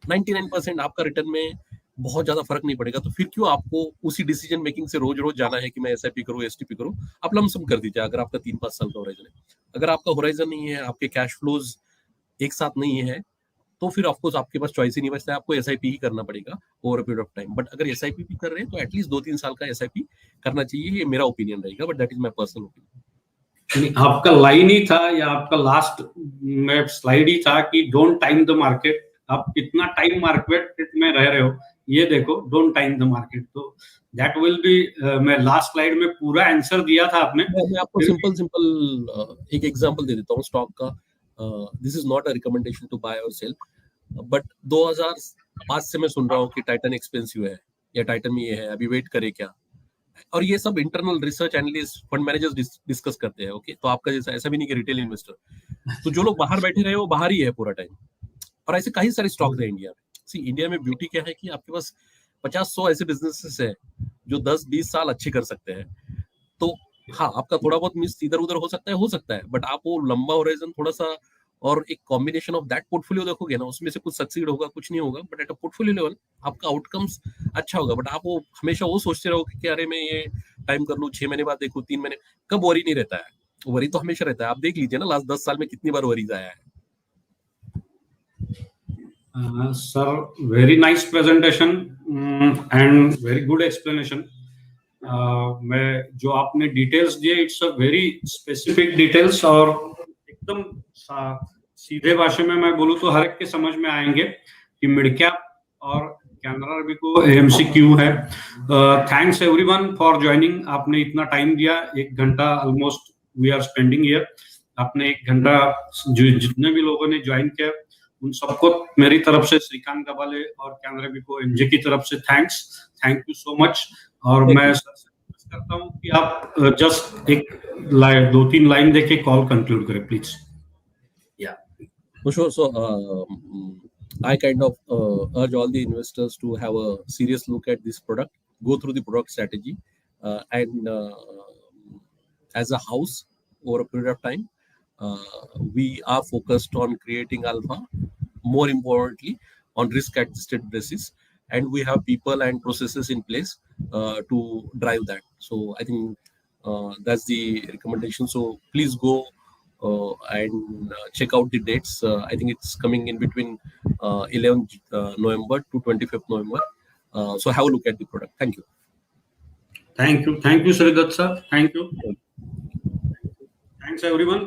99% आपका रिटर्न में बहुत ज्यादा फर्क नहीं पड़ेगा। तो फिर क्यों आपको उसी डिसीजन मेकिंग से रोज रोज जाना है कि मैं एसआईपी करूं, एसटीपी करूं? आप लमसम कर दीजिए अगर आपका 3-5 साल का होराइजन है। अगर आपका होराइजन नहीं है, आपके कैश फ्लोज एक साथ नहीं है, तो फिर ऑफकोर्स आपके पास चॉइस ही नहीं बचता है, आपको एसआईपी ही करना पड़ेगा over a period of time. But अगर एसआईपी भी कर रहे हैं तो एटलीस्ट 2-3 साल का एसआईपी करना चाहिए, ये मेरा ओपिनियन रहेगा, but that is my personal opinion. आपका लाइन ही था या आपका लास्ट में स्लाइड ही था कि डोंट टाइम द मार्केट। आप कितना टाइम मार्केट में रह रहे हो ये देखो, डोंट टाइम द मार्केट। तो दैट विल बी, मैं लास्ट स्लाइड में पूरा आंसर दिया था आपने। मैं आपको सिंपल एक एग्जांपल दे देता हूँ स्टॉक का। This is not a recommendation to buy और सेल, बट 2005 से मैं सुन रहा हूँ कि टाइटन एक्सपेंसिव है या टाइटन में ये है, अभी वेट करे क्या? और ये सब internal research analyst, fund managers discuss करते हैं। ओके, तो आपका जैसा ऐसा भी नहीं कि रिटेल इन्वेस्टर, तो जो लोग बाहर बैठे रहे वो बाहर ही है पूरा टाइम। और ऐसे कई सारे स्टॉक्स हैं इंडिया में। सी, इंडिया में ब्यूटी क्या है कि आपके पास 50-100 ऐसे बिजनेसेस हैं जो 10-20 साल अच्छे कर सकते हैं। तो हाँ, आपका थोड़ा बहुत मिस इधर उधर हो सकता है, बट आप वो लंबा होराइजन थोड़ा सा और एक कॉम्बिनेशन ऑफ दैट पोर्टफोलियो देखोगे ना, उसमें से कुछ सक्सीड होगा, कुछ नहीं होगा, but at a portfolio level आपका आउटकम्स अच्छा होगा। बट आप वो हमेशा वो सोचते रहो कि अरे मैं ये टाइम कर लूं, 6 महीने बाद देखूं, 3 महीने, कब वरी नहीं रहता है। वरी तो हमेशा रहता है। आप देख लीजिए ना लास्ट 10 साल में कितनी बार वरीज आया है। Sir, very nice presentation and very good explanation. मैं जो आपने डिटेल्स दिए, it's a very specific details, और एकदम सीधे भाषा में मैं बोलूँ तो हर एक के समझ में आएंगे कि मिड कैप और कैनरा रैबिको एएमसी क्यों है। Thanks everyone for joining. आपने इतना टाइम दिया, 1 घंटा almost we are spending here. आपने 1 घंटा, जितने भी लोगों ने ज्वाइन किया उन सबको मेरी तरफ से, श्रीकांत गबाले और कैनरा रैबिको एमजे की तरफ से थैंक यू सो मच। और मैं करता हूँ कि आप जस्ट एक 2-3 लाइन देके कॉल कंक्लूड करें please. So I kind of urge all the investors to have a serious look at this product, go through the product strategy, and as a house over a period of time, we are focused on creating alpha, more importantly on risk adjusted basis, and we have people and processes in place to drive that. So I think that's the recommendation. So please go and check out the dates. I think it's coming in between 11th November to 25th November. So have a look at the product. Thank you. Thank you, Sridath sir. Thank you. Thanks everyone.